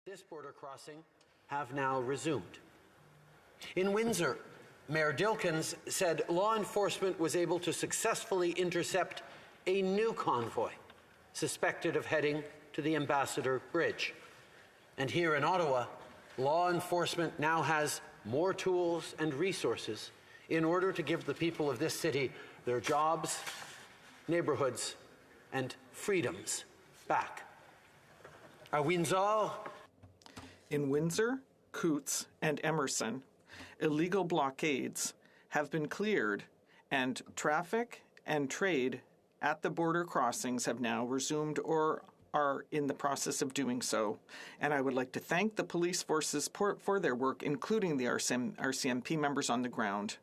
This border crossing have now resumed. In Windsor, Mayor Dilkins said law enforcement was able to successfully intercept a new convoy suspected of heading to the Ambassador Bridge. And here in Ottawa, law enforcement now has more tools and resources in order to give the people of this city their jobs, neighborhoods, and freedoms back. À Windsor, in Windsor, Coutts, and Emerson, illegal blockades have been cleared, and traffic and trade at the border crossings have now resumed or are in the process of doing so. And I would like to thank the police forces for their work, including the RCMP members on the ground,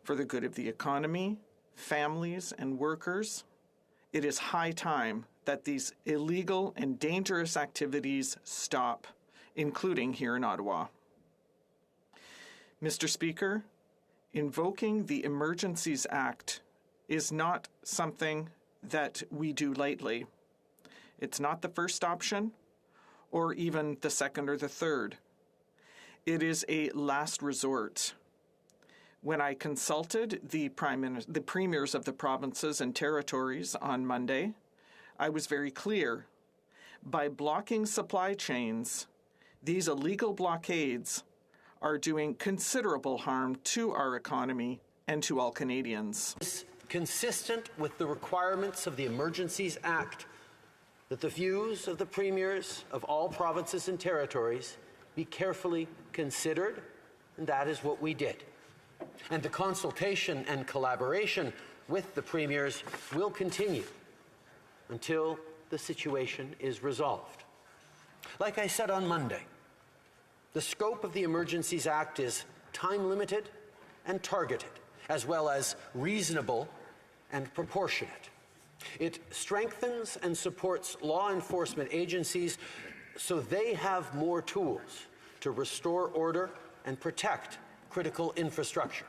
for the good of the economy, families, and workers. It is high time that these illegal and dangerous activities stop, including here in Ottawa. Mr. Speaker, invoking the Emergencies Act is not something that we do lightly. It's not the first option, or even the second or the third. It is a last resort. When I consulted the premiers of the provinces and territories on Monday, I was very clear. By blocking supply chains, these illegal blockades are doing considerable harm to our economy and to all Canadians. It's consistent with the requirements of the Emergencies Act that the views of the premiers of all provinces and territories be carefully considered, and that is what we did. And the consultation and collaboration with the premiers will continue until the situation is resolved. Like I said on Monday, the scope of the Emergencies Act is time-limited and targeted, as well as reasonable and proportionate. It strengthens and supports law enforcement agencies so they have more tools to restore order and protect critical infrastructure.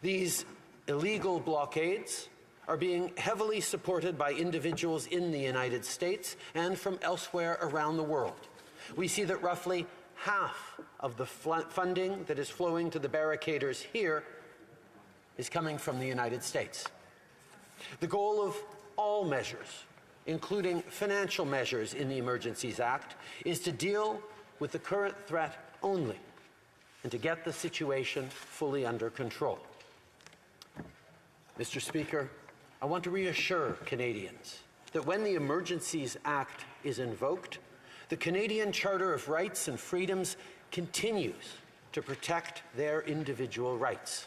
These illegal blockades are being heavily supported by individuals in the United States and from elsewhere around the world. We see that roughly half of the funding that is flowing to the barricaders here is coming from the United States. The goal of all measures, including financial measures in the Emergencies Act, is to deal with the current threat only and to get the situation fully under control. Mr. Speaker, I want to reassure Canadians that when the Emergencies Act is invoked, the Canadian Charter of Rights and Freedoms continues to protect their individual rights.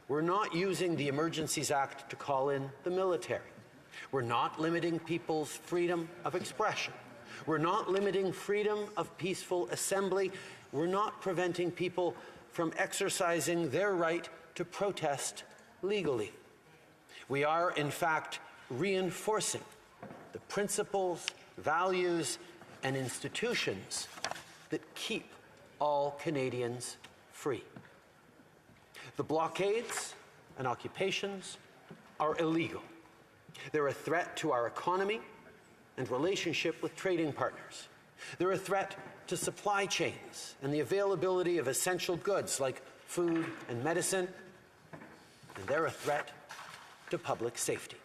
We're not using the Emergencies Act to call in the military. We're not limiting people's freedom of expression. We're not limiting freedom of peaceful assembly. We're not preventing people from exercising their right to protest legally. We are, in fact, reinforcing the principles, values, and institutions that keep all Canadians free. The blockades and occupations are illegal. They're a threat to our economy and relationship with trading partners. They're a threat to supply chains and the availability of essential goods like food and medicine, and they're a threat to public safety.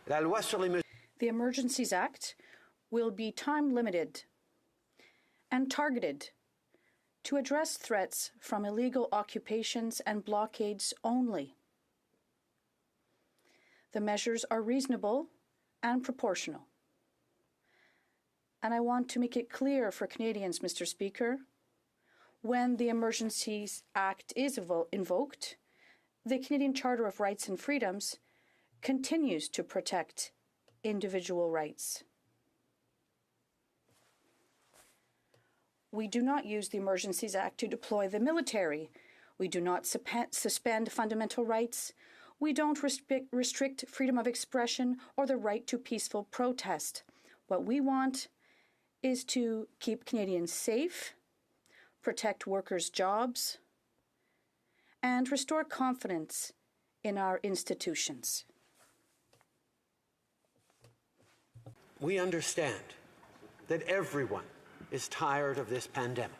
The Emergencies Act will be time-limited and targeted to address threats from illegal occupations and blockades only. The measures are reasonable and proportional. And I want to make it clear for Canadians, Mr. Speaker, when the Emergencies Act is invoked, the Canadian Charter of Rights and Freedoms continues to protect individual rights. We do not use the Emergencies Act to deploy the military. We do not suspend fundamental rights. We don't restrict freedom of expression or the right to peaceful protest. What we want is to keep Canadians safe, protect workers' jobs, and restore confidence in our institutions. We understand that everyone is tired of this pandemic.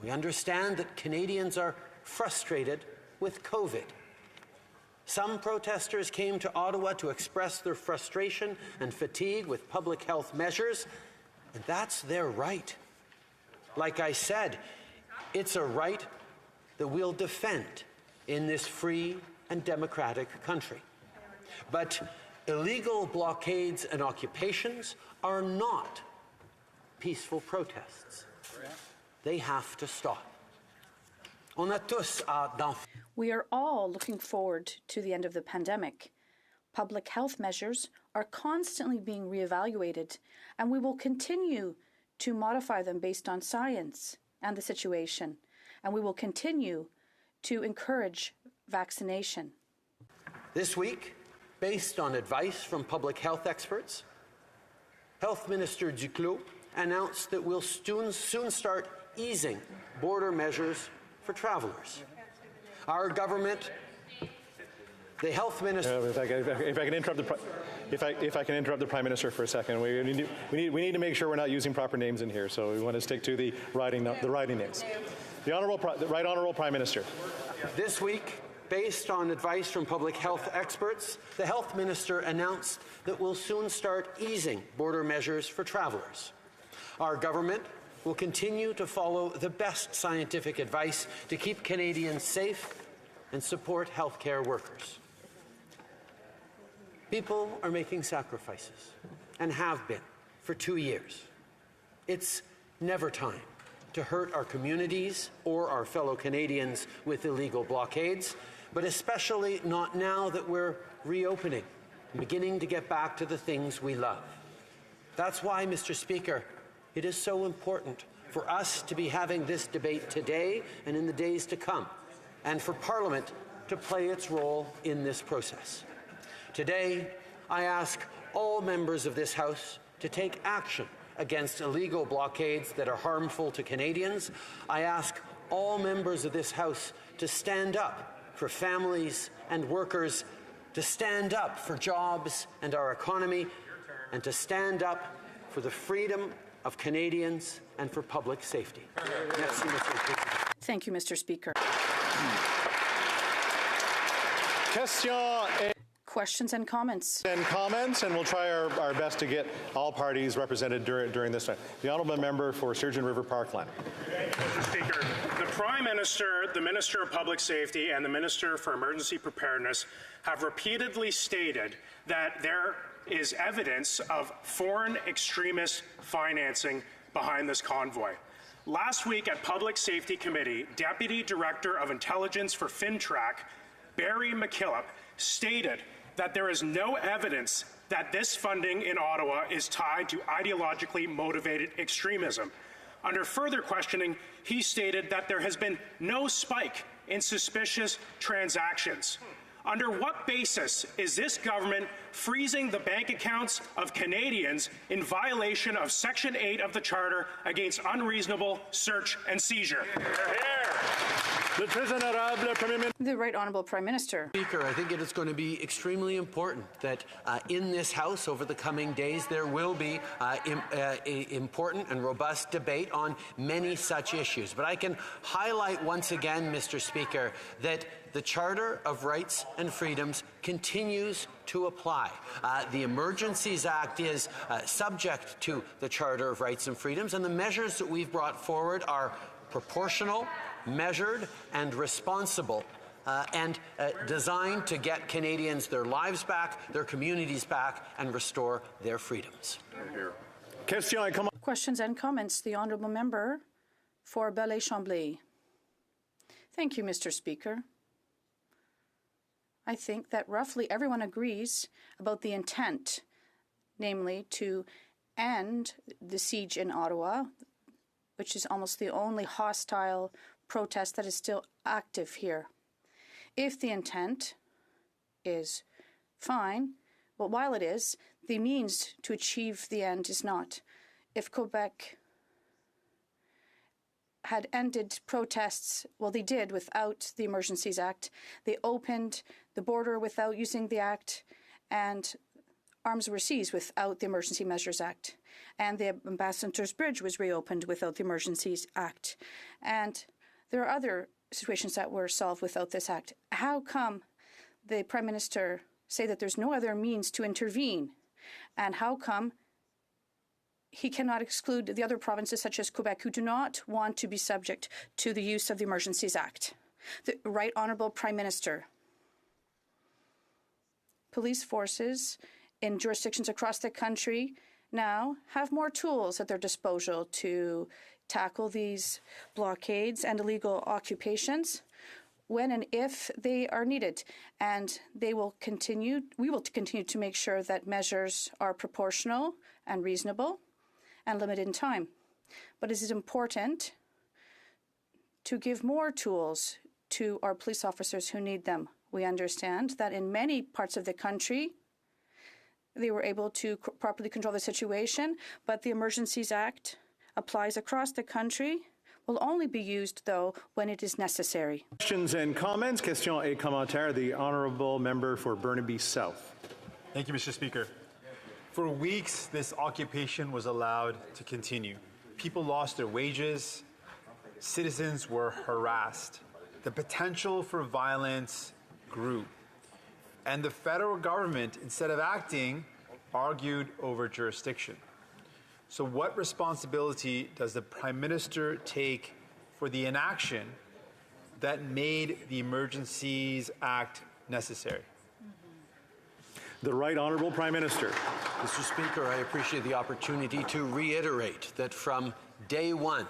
We understand that Canadians are frustrated with COVID. Some protesters came to Ottawa to express their frustration and fatigue with public health measures, and that's their right. Like I said, it's a right that we'll defend in this free and democratic country. But illegal blockades and occupations are not peaceful protests. They have to stop. On a tous hâte d'en We are all looking forward to the end of the pandemic. Public health measures are constantly being reevaluated, and we will continue to modify them based on science and the situation, and we will continue to encourage vaccination. This week, based on advice from public health experts, Health Minister Duclos announced that we'll soon start easing border measures for travellers. Our government, the health minister. If I can interrupt the Prime Minister for a second, we need to make sure we're not using proper names in here. So we want to stick to the riding names. The Right Honourable Prime Minister. This week, based on advice from public health experts, the health minister announced that we'll soon start easing border measures for travellers. Our government will continue to follow the best scientific advice to keep Canadians safe and support healthcare workers. People are making sacrifices and have been for 2 years. It's never time to hurt our communities or our fellow Canadians with illegal blockades, but especially not now that we're reopening and beginning to get back to the things we love. That's why, Mr. Speaker, it is so important for us to be having this debate today and in the days to come, and for Parliament to play its role in this process. Today, I ask all members of this House to take action against illegal blockades that are harmful to Canadians. I ask all members of this House to stand up for families and workers, to stand up for jobs and our economy, and to stand up for the freedom of Canadians and for public safety. Merci, Mr. President. Thank you, Mr. Speaker. Questions and comments. And we'll try our best to get all parties represented during this time. The Honourable Member for Sturgeon River Parkland. Mr. Speaker, the Prime Minister, the Minister of Public Safety, and the Minister for Emergency Preparedness have repeatedly stated that there is evidence of foreign extremist financing behind this convoy. Last week at Public Safety Committee, Deputy Director of Intelligence for FinTrack, Barry McKillop, stated that there is no evidence that this funding in Ottawa is tied to ideologically motivated extremism. Under further questioning, he stated that there has been no spike in suspicious transactions. Under what basis is this government freezing the bank accounts of Canadians in violation of Section 8 of the Charter against unreasonable search and seizure? The Right Honourable Prime Minister. Speaker, I think it is going to be extremely important that in this House over the coming days there will be important and robust debate on many such issues. But I can highlight once again, Mr. Speaker, that the Charter of Rights and Freedoms continues to apply. The Emergencies Act is subject to the Charter of Rights and Freedoms, and the measures that we've brought forward are proportional, measured, and responsible, and designed to get Canadians their lives back, their communities back, and restore their freedoms. Questions and comments. The Honourable Member for Bellay-Chambly. Thank you, Mr. Speaker. I think that roughly everyone agrees about the intent, namely to end the siege in Ottawa, which is almost the only hostile protest that is still active here. If the intent is fine, well, while it is, the means to achieve the end is not. If Quebec had ended protests, well, they did without the Emergencies Act. They opened the border without using the Act, and arms were seized without the Emergency Measures Act, and the Ambassador's Bridge was reopened without the Emergencies Act. And there are other situations that were solved without this act. How come the Prime Minister say that there's no other means to intervene? And how come he cannot exclude the other provinces such as Quebec who do not want to be subject to the use of the Emergencies Act? The Right Honourable Prime Minister, police forces in jurisdictions across the country now have more tools at their disposal to tackle these blockades and illegal occupations when and if they are needed. And we will continue to make sure that measures are proportional and reasonable and limited in time. But it is important to give more tools to our police officers who need them. We understand that in many parts of the country, they were able to properly control the situation, but the Emergencies Act applies across the country, will only be used, though, when it is necessary. Questions and comments. Questions et commentaires. The honourable member for Burnaby South. Thank you, Mr. Speaker. For weeks, this occupation was allowed to continue. People lost their wages. Citizens were harassed. The potential for violence grew. And the federal government, instead of acting, argued over jurisdiction. So what responsibility does the Prime Minister take for the inaction that made the Emergencies Act necessary? The Right Honourable Prime Minister. Mr. Speaker, I appreciate the opportunity to reiterate that from day one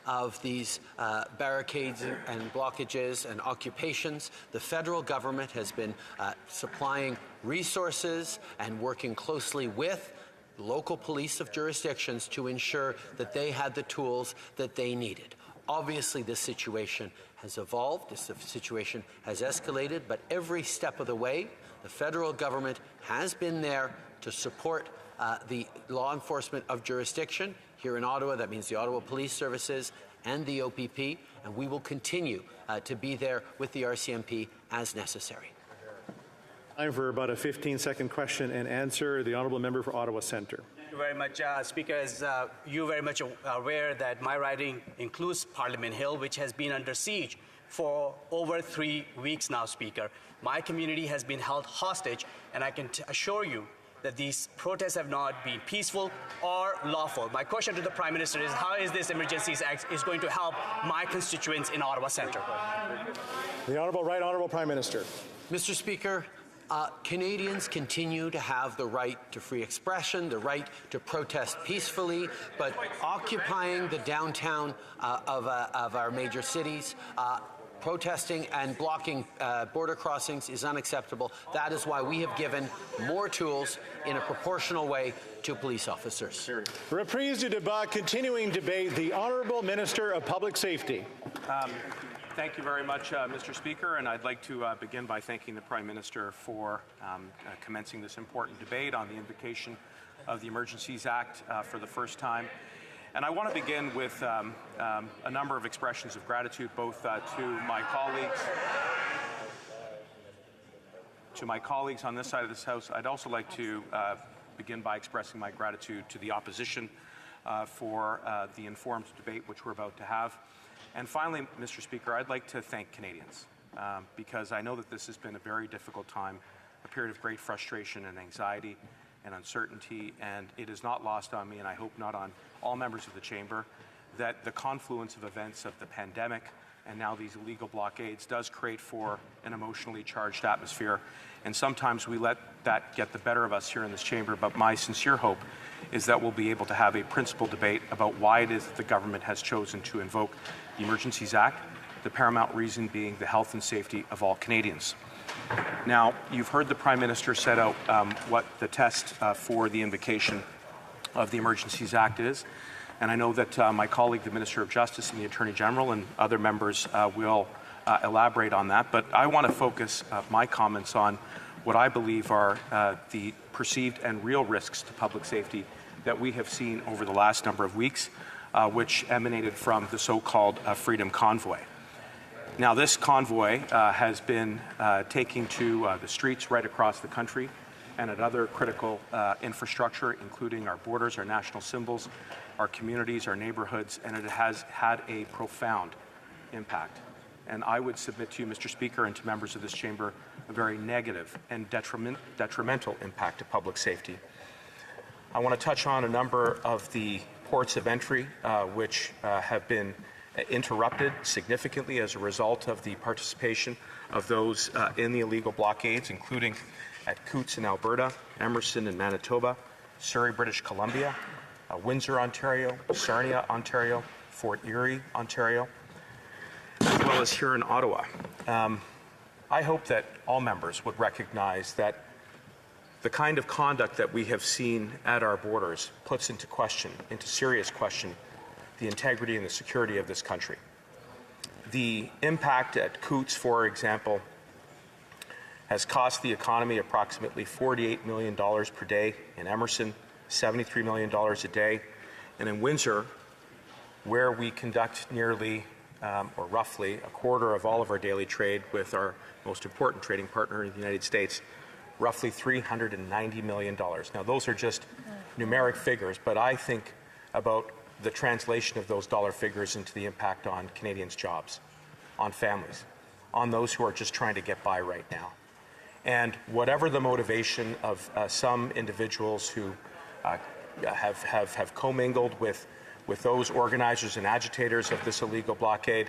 of these barricades and blockages and occupations, the federal government has been supplying resources and working closely with local police of jurisdictions to ensure that they had the tools that they needed. Obviously, this situation has evolved, this situation has escalated, but every step of the way, the federal government has been there to support the law enforcement of jurisdiction. Here in Ottawa, that means the Ottawa Police Services and the OPP, and we will continue to be there with the RCMP as necessary. Time for about a 15-second question and answer. The honourable member for Ottawa Centre. Thank you very much, Speaker. As you're very much aware that my riding includes Parliament Hill, which has been under siege for over 3 weeks now, Speaker. My community has been held hostage, and I can assure you that these protests have not been peaceful or lawful. My question to the Prime Minister is, how is this Emergencies Act is going to help my constituents in Ottawa Centre? The Right Honourable Prime Minister. Mr. Speaker, Canadians continue to have the right to free expression, the right to protest peacefully, but occupying the downtown of our major cities, protesting and blocking border crossings is unacceptable. That is why we have given more tools in a proportional way to police officers. Reprise du débat, continuing debate. The Honourable Minister of Public Safety. Thank you very much, Mr. Speaker, and I'd like to begin by thanking the Prime Minister for commencing this important debate on the invocation of the Emergencies Act for the first time. And I want to begin with a number of expressions of gratitude, both to my colleagues on this side of this House. I'd also like to begin by expressing my gratitude to the opposition for the informed debate which we're about to have. And finally, Mr. Speaker, I'd like to thank Canadians because I know that this has been a very difficult time, a period of great frustration and anxiety and uncertainty, and it is not lost on me, and I hope not on all members of the Chamber, that the confluence of events of the pandemic and now these illegal blockades does create for an emotionally charged atmosphere. And sometimes we let that get the better of us here in this Chamber, but my sincere hope is that we'll be able to have a principled debate about why it is that the government has chosen to invoke the Emergencies Act, the paramount reason being the health and safety of all Canadians. Now, you've heard the Prime Minister set out what the test for the invocation of the Emergencies Act is, and I know that my colleague, the Minister of Justice and the Attorney General and other members will elaborate on that, but I want to focus my comments on what I believe are the perceived and real risks to public safety that we have seen over the last number of weeks, which emanated from the so-called Freedom Convoy. Now, this convoy has been taking to the streets right across the country and at other critical infrastructure, including our borders, our national symbols, our communities, our neighborhoods, and it has had a profound impact. And I would submit to you, Mr. Speaker, and to members of this chamber, a very negative and detrimental impact to public safety. I want to touch on a number of the ports of entry which have been interrupted significantly as a result of the participation of those in the illegal blockades, including at Coutts in Alberta, Emerson in Manitoba, Surrey, British Columbia, Windsor, Ontario, Sarnia, Ontario, Fort Erie, Ontario, as well as here in Ottawa. I hope that all members would recognize that the kind of conduct that we have seen at our borders puts into serious question, the integrity and the security of this country. The impact at Coutts, for example, has cost the economy approximately $48 million per day. In Emerson, $73 million a day. And in Windsor, where we conduct nearly or roughly a quarter of all of our daily trade with our most important trading partner in the United States, roughly $390 million. Now, those are just numeric figures, but I think about the translation of those dollar figures into the impact on Canadians' jobs, on families, on those who are just trying to get by right now. And whatever the motivation of some individuals who have commingled with those organizers and agitators of this illegal blockade,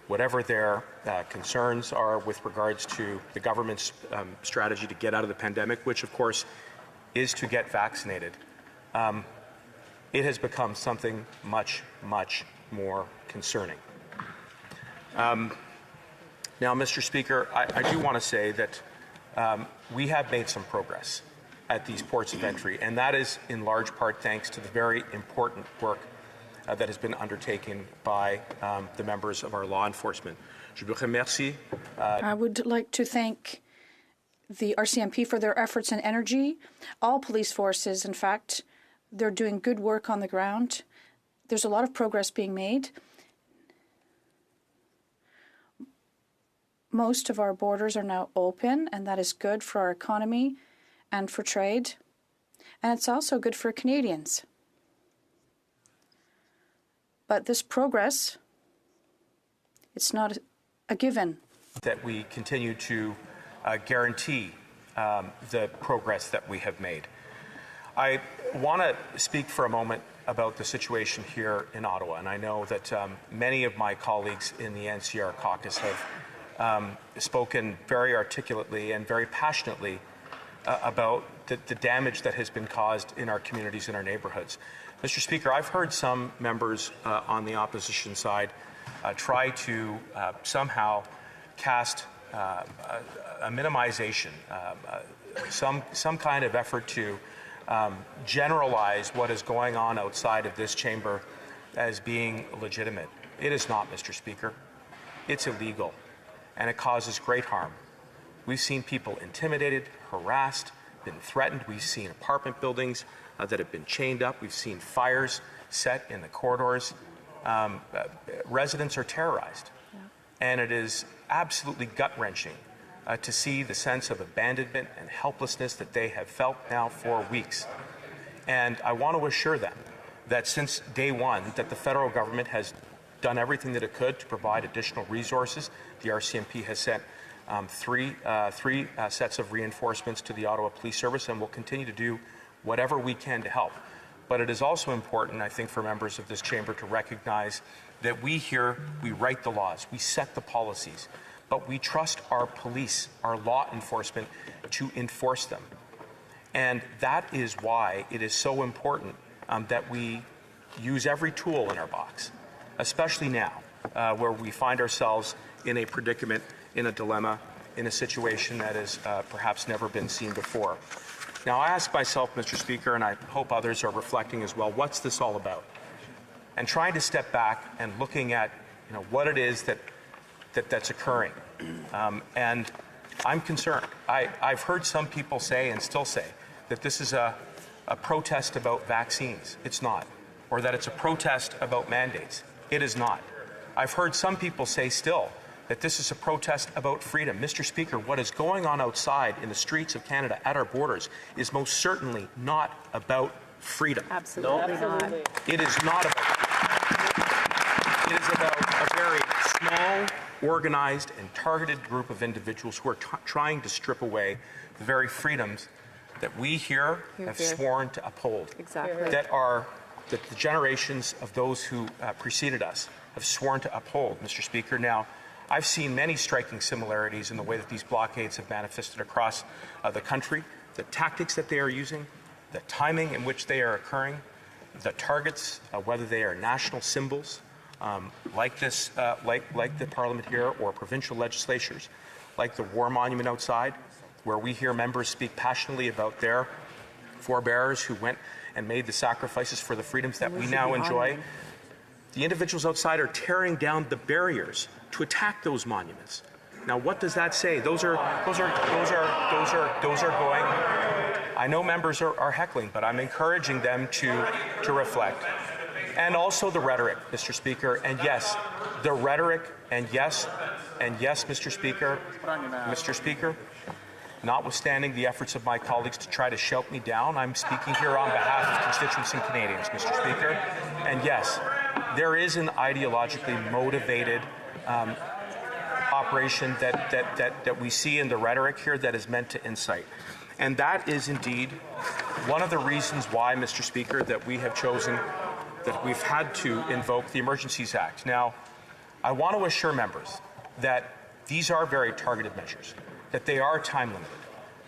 whatever their concerns are with regards to the government's strategy to get out of the pandemic, which of course is to get vaccinated, it has become something much, much more concerning. Now, Mr. Speaker, I do want to say that we have made some progress at these ports of entry, and that is in large part thanks to the very important work that has been undertaken by the members of our law enforcement. Je vous remercie. I would like to thank the RCMP for their efforts and energy. All police forces, in fact, they're doing good work on the ground. There's a lot of progress being made. Most of our borders are now open, and that is good for our economy and for trade. And it's also good for Canadians. But this progress, it's not a given. That we continue to guarantee the progress that we have made. I want to speak for a moment about the situation here in Ottawa, and I know that many of my colleagues in the NCR caucus have spoken very articulately and very passionately about the damage that has been caused in our communities and our neighborhoods. Mr. Speaker, I've heard some members on the opposition side try to somehow cast a minimization, some kind of effort to generalize what is going on outside of this chamber as being legitimate. It is not, Mr. Speaker. It's illegal, and it causes great harm. We've seen people intimidated, harassed, been threatened. We've seen apartment buildings that have been chained up. We've seen fires set in the corridors. Residents are terrorized. Yeah. And it is absolutely gut-wrenching to see the sense of abandonment and helplessness that they have felt now for weeks. And I want to assure them that since day one, that the federal government has done everything that it could to provide additional resources. The RCMP has sent three sets of reinforcements to the Ottawa Police Service, and will continue to do whatever we can to help. But it is also important, I think, for members of this chamber to recognize that we here, we write the laws, we set the policies, but we trust our police, our law enforcement, to enforce them. And that is why it is so important that we use every tool in our box, especially now, where we find ourselves in a predicament, in a dilemma, in a situation that has perhaps never been seen before. Now, I ask myself, Mr. Speaker, and I hope others are reflecting as well, what's this all about? And trying to step back and looking at what it is that's occurring. And I'm concerned. I've heard some people say, and still say, that this is a protest about vaccines. It's not. Or that it's a protest about mandates. It is not. I've heard some people say still that this is a protest about freedom. Mr. Speaker, what is going on outside in the streets of Canada at our borders is most certainly not about freedom. Absolutely not. It is not about. It is about a very small, organized, and targeted group of individuals who are trying to strip away the very freedoms that we here have sworn to uphold. Exactly. That the generations of those who preceded us have sworn to uphold, Mr. Speaker. Now, I've seen many striking similarities in the way that these blockades have manifested across the country, the tactics that they are using, the timing in which they are occurring, the targets, whether they are national symbols, like the Parliament here, or provincial legislatures, like the War Monument outside, where we hear members speak passionately about their forebears who went and made the sacrifices for the freedoms that we now enjoy. The individuals outside are tearing down the barriers to attack those monuments. Now, what does that say? Those are going. I know members are heckling, but I'm encouraging them to reflect. And also the rhetoric, Mr. Speaker. And yes, the rhetoric. And yes, Mr. Speaker. Notwithstanding the efforts of my colleagues to try to shout me down, I'm speaking here on behalf of constituents and Canadians, Mr. Speaker. And yes, there is an ideologically motivated operation that we see in the rhetoric here that is meant to incite. And that is indeed one of the reasons why, Mr. Speaker, that we have chosen, that we've had to invoke the Emergencies Act. Now, I want to assure members that these are very targeted measures, that they are time limited,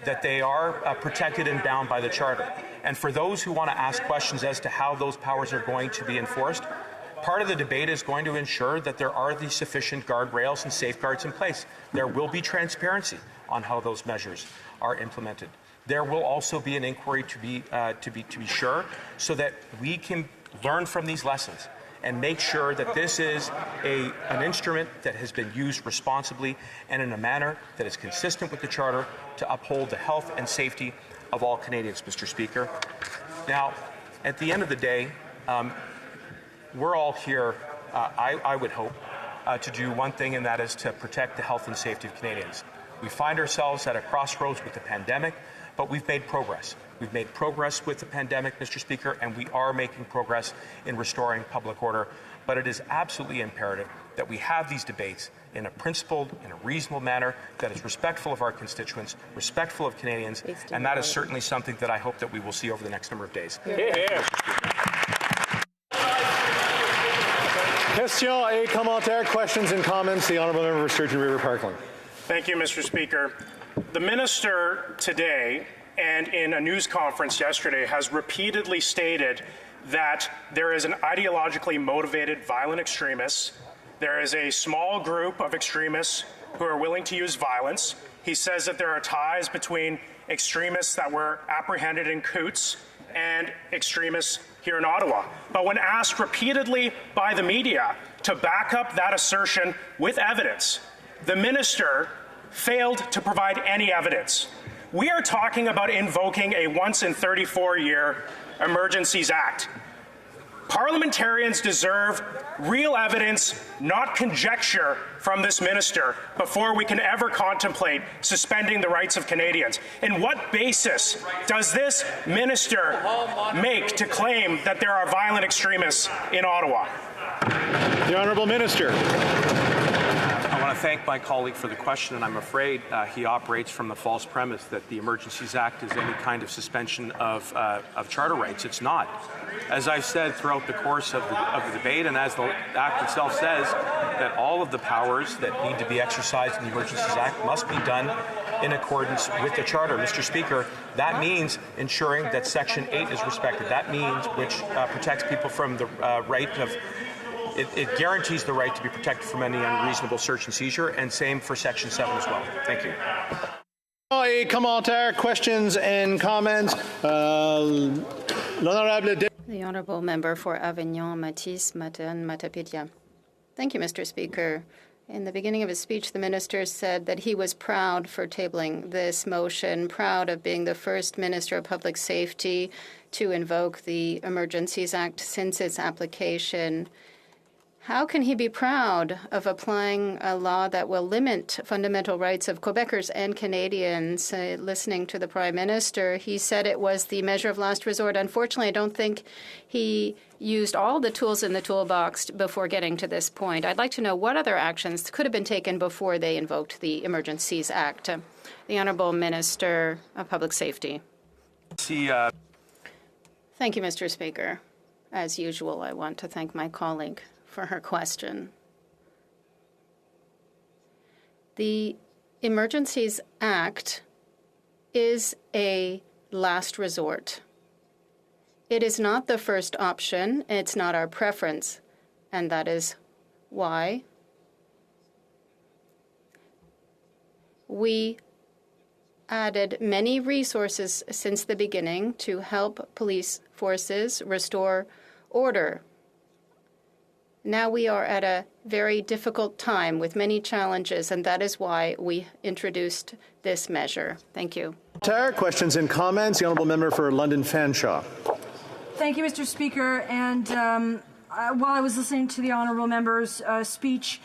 that they are protected and bound by the Charter. And for those who want to ask questions as to how those powers are going to be enforced, part of the debate is going to ensure that there are the sufficient guardrails and safeguards in place. There will be transparency on how those measures are implemented. There will also be an inquiry to be sure, so that we can learn from these lessons and make sure that this is an instrument that has been used responsibly and in a manner that is consistent with the Charter to uphold the health and safety of all Canadians, Mr. Speaker. Now, at the end of the day, we're all here, I would hope, to do one thing, and that is to protect the health and safety of Canadians. We find ourselves at a crossroads with the pandemic, but we've made progress. We've made progress with the pandemic, Mr. Speaker, and we are making progress in restoring public order. But it is absolutely imperative that we have these debates in a principled, in a reasonable manner that is respectful of our constituents, respectful of Canadians, and that is certainly something that I hope that we will see over the next number of days. Questions et commentaires, questions and comments. The Honourable Member for Sturgeon River Parkland. Thank you, Mr. Speaker. The minister today and in a news conference yesterday has repeatedly stated that there is an ideologically motivated violent extremist. There is a small group of extremists who are willing to use violence. He says that there are ties between extremists that were apprehended in Coutts and extremists here in Ottawa. But when asked repeatedly by the media to back up that assertion with evidence, the minister failed to provide any evidence. We are talking about invoking a once-in-34-year Emergencies Act. Parliamentarians deserve real evidence, not conjecture, from this minister before we can ever contemplate suspending the rights of Canadians. And what basis does this minister make to claim that there are violent extremists in Ottawa? The Honourable Minister. I want to thank my colleague for the question, and I'm afraid he operates from the false premise that the Emergencies Act is any kind of suspension of charter rights. It's not. As I've said throughout the course of the debate, and as the Act itself says, that all of the powers that need to be exercised in the Emergencies Act must be done in accordance with the Charter. Mr. Speaker, that means ensuring that Section 8 is respected. That means which protects people from the right of It guarantees the right to be protected from any unreasonable search and seizure, and same for Section 7 as well. Thank you. Commentaire, questions and comments. The Honourable Member for Avignon, Matisse, Matin, Matapédia. Thank you, Mr. Speaker. In the beginning of his speech, the minister said that he was proud for tabling this motion, proud of being the first Minister of Public Safety to invoke the Emergencies Act since its application. How can he be proud of applying a law that will limit fundamental rights of Quebecers and Canadians? Listening to the Prime Minister, he said it was the measure of last resort. Unfortunately, I don't think he used all the tools in the toolbox before getting to this point. I'd like to know what other actions could have been taken before they invoked the Emergencies Act. The Honourable Minister of Public Safety. Thank you, Mr. Speaker. As usual, I want to thank my colleague for her question. The Emergencies Act is a last resort. It is not the first option. It's not our preference. And that is why we added many resources since the beginning to help police forces restore order. Now we are at a very difficult time with many challenges, and that is why we introduced this measure. Thank you. Questions and comments. The Honourable Member for London Fanshawe. Thank you, Mr. Speaker. And while I was listening to the Honourable Member's speech,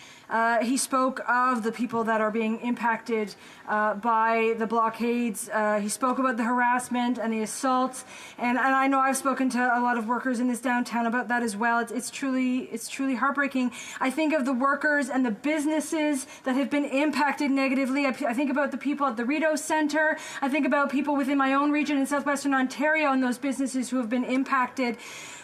he spoke of the people that are being impacted by the blockades. He spoke about the harassment and the assaults, and I know I've spoken to a lot of workers in this downtown about that as well. It's truly heartbreaking. I think of the workers and the businesses that have been impacted negatively. I think about the people at the Rideau Centre. I think about people within my own region in southwestern Ontario and those businesses who have been impacted.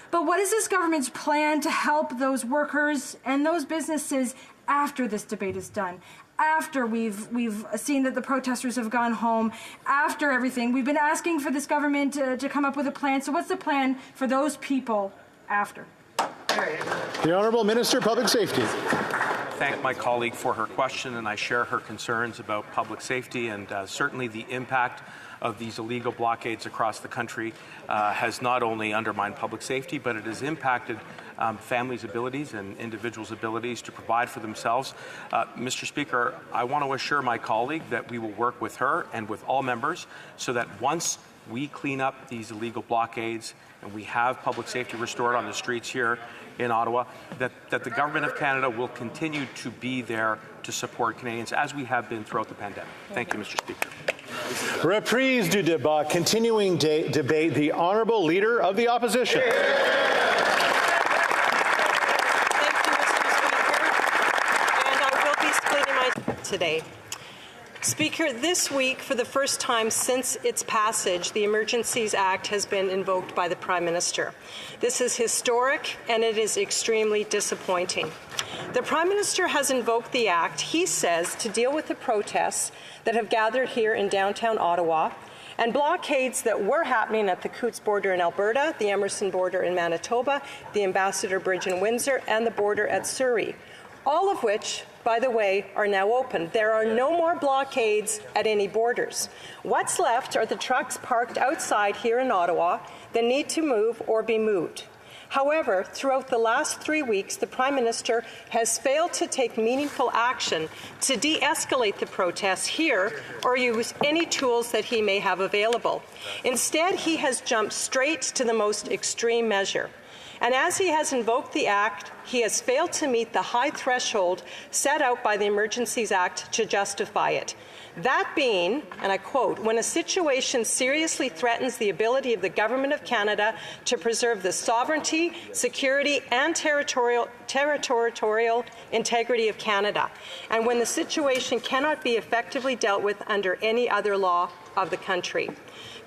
But what is this government's plan to help those workers and those businesses after this debate is done? After we've seen that the protesters have gone home, after everything, we've been asking for this government to come up with a plan. So what's the plan for those people after? The Honourable Minister, Public Safety. Thank my colleague for her question, and I share her concerns about public safety, and certainly the impact of these illegal blockades across the country has not only undermined public safety, but it has impacted families' abilities and individuals' abilities to provide for themselves. Mr. Speaker, I want to assure my colleague that we will work with her and with all members so that once we clean up these illegal blockades and we have public safety restored on the streets here in Ottawa, that the Government of Canada will continue to be there to support Canadians as we have been throughout the pandemic. Thank you, Mr. Speaker. Reprise du débat. Continuing debate. The Honourable Leader of the Opposition. Today. Speaker, this week, for the first time since its passage, the Emergencies Act has been invoked by the Prime Minister. This is historic, and it is extremely disappointing. The Prime Minister has invoked the Act, he says, to deal with the protests that have gathered here in downtown Ottawa and blockades that were happening at the Coutts border in Alberta, the Emerson border in Manitoba, the Ambassador Bridge in Windsor, and the border at Surrey, all of which, by the way, are now open. There are no more blockades at any borders. What's left are the trucks parked outside here in Ottawa that need to move or be moved. However, throughout the last 3 weeks, the Prime Minister has failed to take meaningful action to de-escalate the protests here or use any tools that he may have available. Instead, he has jumped straight to the most extreme measure. And as he has invoked the Act, he has failed to meet the high threshold set out by the Emergencies Act to justify it. That being, and I quote, when a situation seriously threatens the ability of the Government of Canada to preserve the sovereignty, security, and territorial integrity of Canada, and when the situation cannot be effectively dealt with under any other law of the country.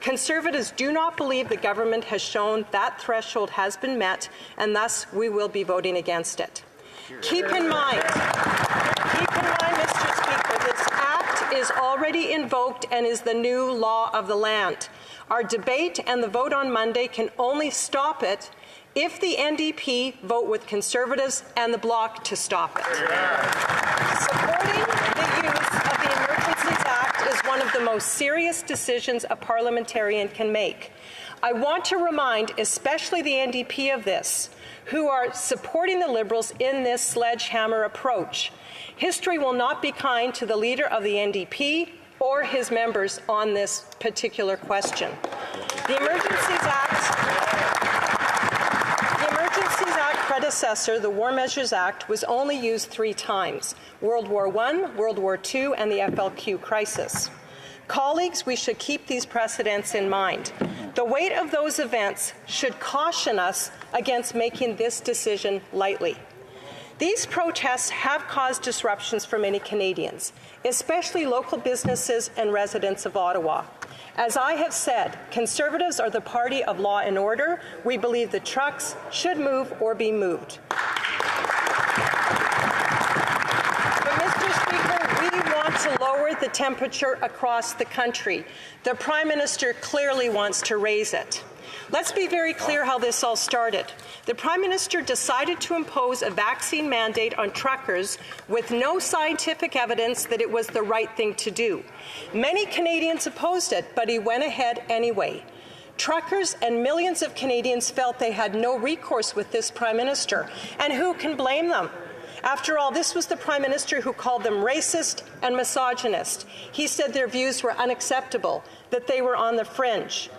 Conservatives do not believe the government has shown that threshold has been met, and thus we will be voting against it. Keep in mind, Mr. Speaker, this Act is already invoked and is the new law of the land. Our debate and the vote on Monday can only stop it if the NDP vote with Conservatives and the Bloc to stop it. Supporting the use of the Emergencies Act is one of the most serious decisions a parliamentarian can make. I want to remind especially the NDP of this, who are supporting the Liberals in this sledgehammer approach. History will not be kind to the leader of the NDP or his members on this particular question. The Emergencies Act predecessor, the War Measures Act, was only used 3 times: World War I, World War II, and the FLQ crisis. Colleagues, we should keep these precedents in mind. The weight of those events should caution us against making this decision lightly. These protests have caused disruptions for many Canadians, especially local businesses and residents of Ottawa. As I have said, Conservatives are the party of law and order. We believe the trucks should move or be moved. But, Mr. Speaker, we want to lower the temperature across the country. The Prime Minister clearly wants to raise it. Let's be very clear how this all started. The Prime Minister decided to impose a vaccine mandate on truckers with no scientific evidence that it was the right thing to do. Many Canadians opposed it, but he went ahead anyway. Truckers and millions of Canadians felt they had no recourse with this Prime Minister, and who can blame them? After all, this was the Prime Minister who called them racist and misogynist. He said their views were unacceptable, that they were on the fringe.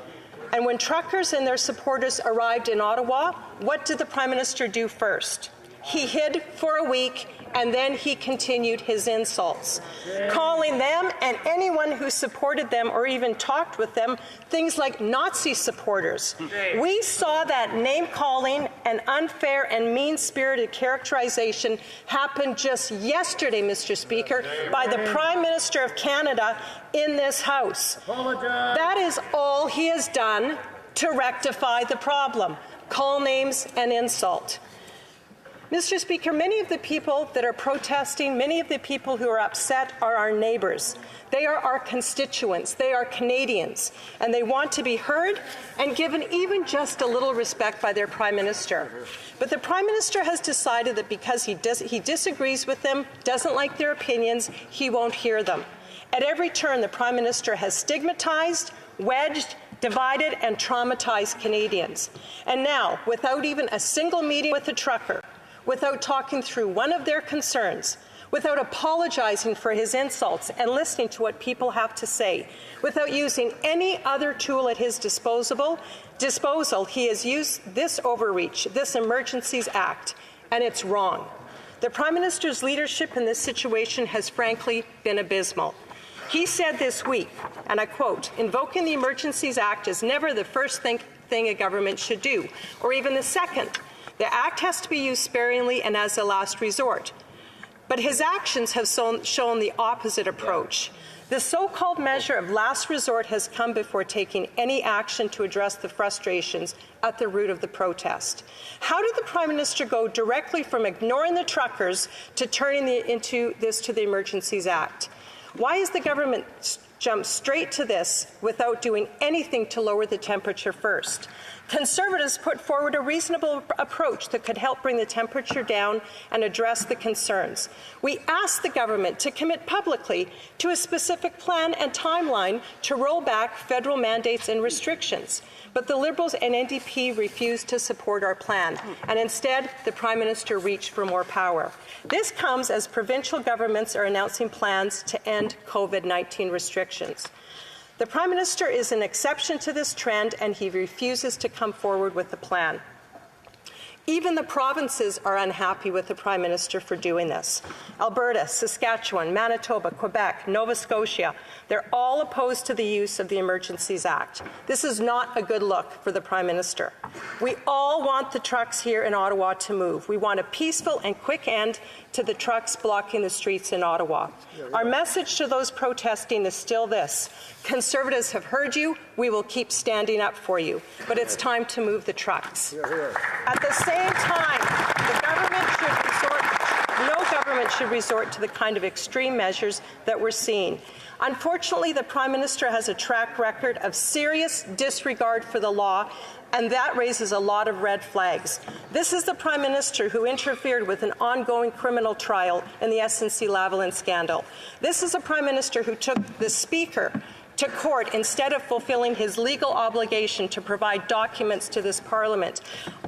And when truckers and their supporters arrived in Ottawa, what did the Prime Minister do first? He hid for a week, and then he continued his insults, calling them and anyone who supported them or even talked with them things like Nazi supporters. We saw that name-calling and unfair and mean-spirited characterization happen just yesterday, Mr. Speaker, by the Prime Minister of Canada in this House. That is all he has done to rectify the problem: call names and insult. Mr. Speaker, many of the people that are protesting, many of the people who are upset are our neighbours. They are our constituents. They are Canadians, and they want to be heard and given even just a little respect by their Prime Minister. But the Prime Minister has decided that because he disagrees with them, doesn't like their opinions, he won't hear them. At every turn, the Prime Minister has stigmatized, wedged, divided, and traumatized Canadians. And now, without even a single meeting with a trucker, without talking through one of their concerns, without apologizing for his insults and listening to what people have to say, without using any other tool at his disposal, he has used this overreach, this Emergencies Act, and it's wrong. The Prime Minister's leadership in this situation has frankly been abysmal. He said this week, and I quote, "Invoking the Emergencies Act is never the first thing a government should do, or even the second. The Act has to be used sparingly and as a last resort." But his actions have shown the opposite approach. The so-called measure of last resort has come before taking any action to address the frustrations at the root of the protest. How did the Prime Minister go directly from ignoring the truckers to turning this to the Emergencies Act? Why has the government jumped straight to this without doing anything to lower the temperature first? Conservatives put forward a reasonable approach that could help bring the temperature down and address the concerns. We asked the government to commit publicly to a specific plan and timeline to roll back federal mandates and restrictions. But the Liberals and NDP refused to support our plan, and instead the Prime Minister reached for more power. This comes as provincial governments are announcing plans to end COVID-19 restrictions. The Prime Minister is an exception to this trend, and he refuses to come forward with a plan. Even the provinces are unhappy with the Prime Minister for doing this. Alberta, Saskatchewan, Manitoba, Quebec, Nova Scotia, they're all opposed to the use of the Emergencies Act. This is not a good look for the Prime Minister. We all want the trucks here in Ottawa to move. We want a peaceful and quick end to the trucks blocking the streets in Ottawa. Our message to those protesting is still this: Conservatives have heard you. We will keep standing up for you. But it's time to move the trucks. At the same time, no government should resort to the kind of extreme measures that we're seeing. Unfortunately, the Prime Minister has a track record of serious disregard for the law, and that raises a lot of red flags. This is the Prime Minister who interfered with an ongoing criminal trial in the SNC-Lavalin scandal. This is a Prime Minister who took the Speaker to court instead of fulfilling his legal obligation to provide documents to this Parliament.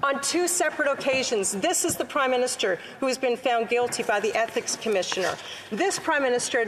On 2 separate occasions, this is the Prime Minister who has been found guilty by the Ethics Commissioner. This Prime Minister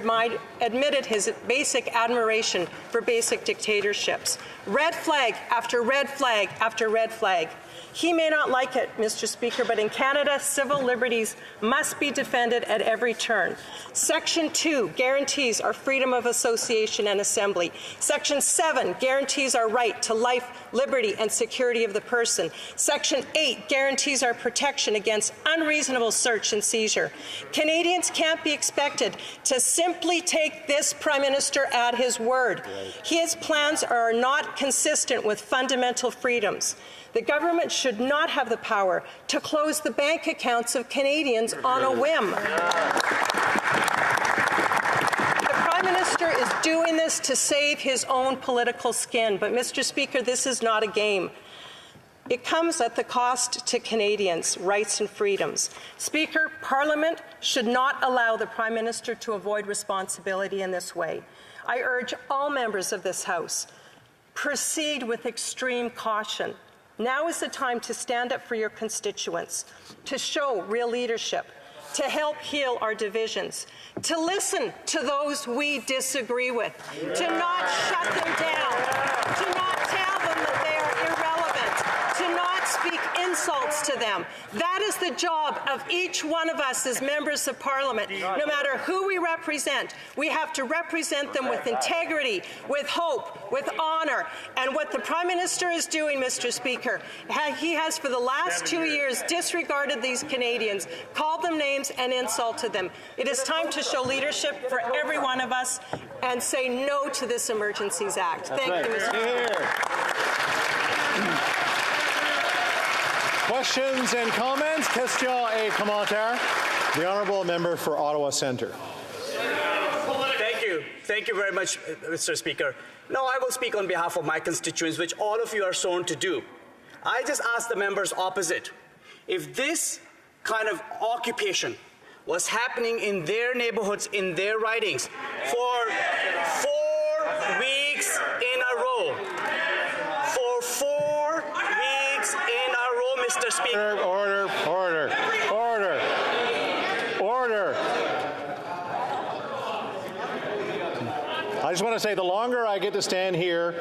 admitted his basic admiration for basic dictatorships. Red flag after red flag after red flag. He may not like it, Mr. Speaker, but in Canada, civil liberties must be defended at every turn. Section 2 guarantees our freedom of association and assembly. Section 7 guarantees our right to life, liberty, and security of the person. Section 8 guarantees our protection against unreasonable search and seizure. Canadians can't be expected to simply take this Prime Minister at his word. His plans are not consistent with fundamental freedoms. The government should not have the power to close the bank accounts of Canadians on a whim. The Prime Minister is doing this to save his own political skin. But, Mr. Speaker, this is not a game. It comes at the cost to Canadians' rights and freedoms. Speaker, Parliament should not allow the Prime Minister to avoid responsibility in this way. I urge all members of this House, proceed with extreme caution. Now is the time to stand up for your constituents, to show real leadership, to help heal our divisions, to listen to those we disagree with, to not shut them down, to not tell them that they are irrelevant, to not speak insults to them. That is the job of each one of us as members of Parliament. No matter who we represent, we have to represent them with integrity, with hope, with honour. And what the Prime Minister is doing, Mr. Speaker, he has for the last 2 years disregarded these Canadians, called them names and insulted them. It is time to show leadership for every one of us and say no to this Emergencies Act. Thank you, Mr. Speaker. Questions and comments? Question et commentaire. The Honourable Member for Ottawa Centre. Thank you. Thank you very much, Mr. Speaker. Now I will speak on behalf of my constituents, which all of you are sworn to do. I just ask the members opposite. If this kind of occupation was happening in their neighborhoods, in their ridings, for 4 weeks in a row, for 4 weeks in a row, Mr. Speaker. Order. I just want to say the longer I get to stand here,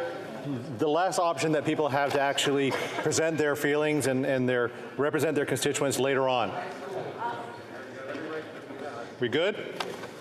the less option that people have to actually present their feelings and represent their constituents later on. We good?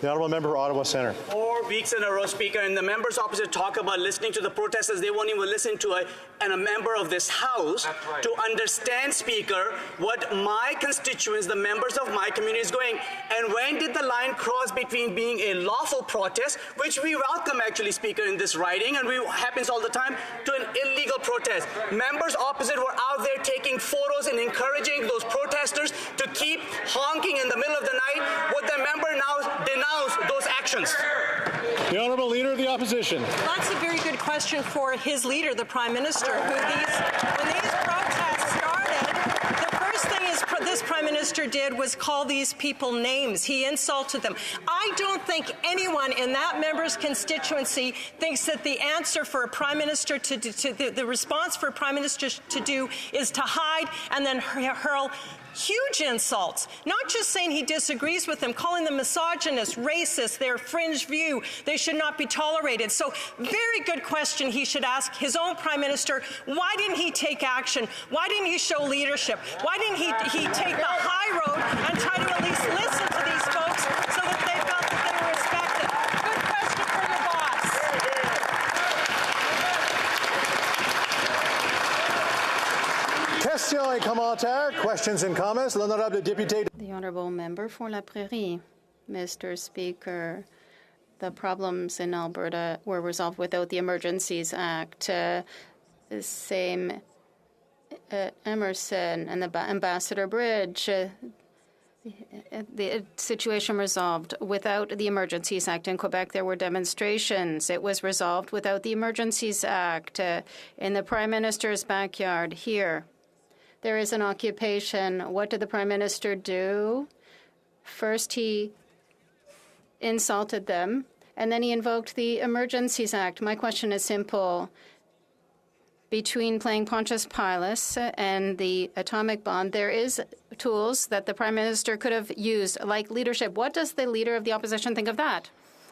The Honourable Member for Ottawa Centre. 4 weeks in a row, Speaker, and the members opposite talk about listening to the protesters. They won't even listen to a member of this House to understand, Speaker, what my constituents, the members of my community is going. And when did the line cross between being a lawful protest, which we welcome actually, Speaker, in this riding, and happens all the time, to an illegal protest? Members opposite were out there taking photos and encouraging those protesters to keep honking in the middle of the night. Would the member now denounce those actions? The Honourable Leader of the Opposition. That's a very good question for his leader, the Prime Minister, when these protests started, the first thing this Prime Minister did was call these people names. He insulted them. I don't think anyone in that member's constituency thinks that the answer for a Prime Minister the response for a Prime Minister to do is to hide and then hurl huge insults, not just saying he disagrees with them, calling them misogynist, racist, their fringe view, they should not be tolerated. So very good question he should ask his own Prime Minister. Why didn't he take action? Why didn't he show leadership? Why didn't he take the high road and try to at least listen to these folks so that they felt that they were respected? Good question for your boss. Questions et commentaires. Questions and comments. L'honorable député. The Honourable Member for La Prairie. Mr. Speaker, the problems in Alberta were resolved without the Emergencies Act. Same Emerson and the Ambassador Bridge. The situation resolved without the Emergencies Act. In Quebec, there were demonstrations. It was resolved without the Emergencies Act. In the Prime Minister's backyard here, there is an occupation. What did the Prime Minister do? First, he insulted them, and then he invoked the Emergencies Act. My question is simple. Between playing Pontius Pilate and the atomic bomb, there is tools that the Prime Minister could have used, like leadership. What does the Leader of the Opposition think of that?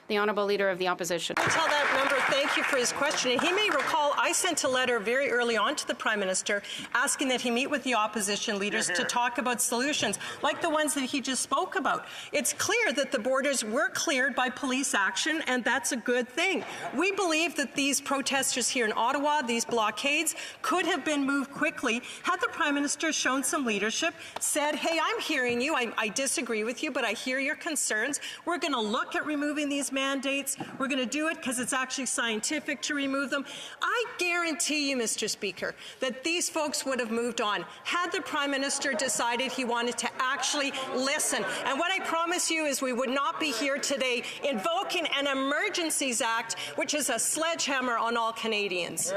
The Honourable Leader of the Opposition. I tell that member, thank thank you for his question. And he may recall I sent a letter very early on to the Prime Minister asking that he meet with the opposition leaders to talk about solutions, like the ones that he just spoke about. It's clear that the borders were cleared by police action, and that's a good thing. We believe that these protesters here in Ottawa, these blockades, could have been moved quickly had the Prime Minister shown some leadership, said, hey, I'm hearing you, I disagree with you, but I hear your concerns. We're going to look at removing these mandates. We're going to do it because it's actually scientific to remove them. I guarantee you, Mr. Speaker, that these folks would have moved on had the Prime Minister decided he wanted to actually listen. And what I promise you is we would not be here today invoking an Emergencies Act, which is a sledgehammer on all Canadians.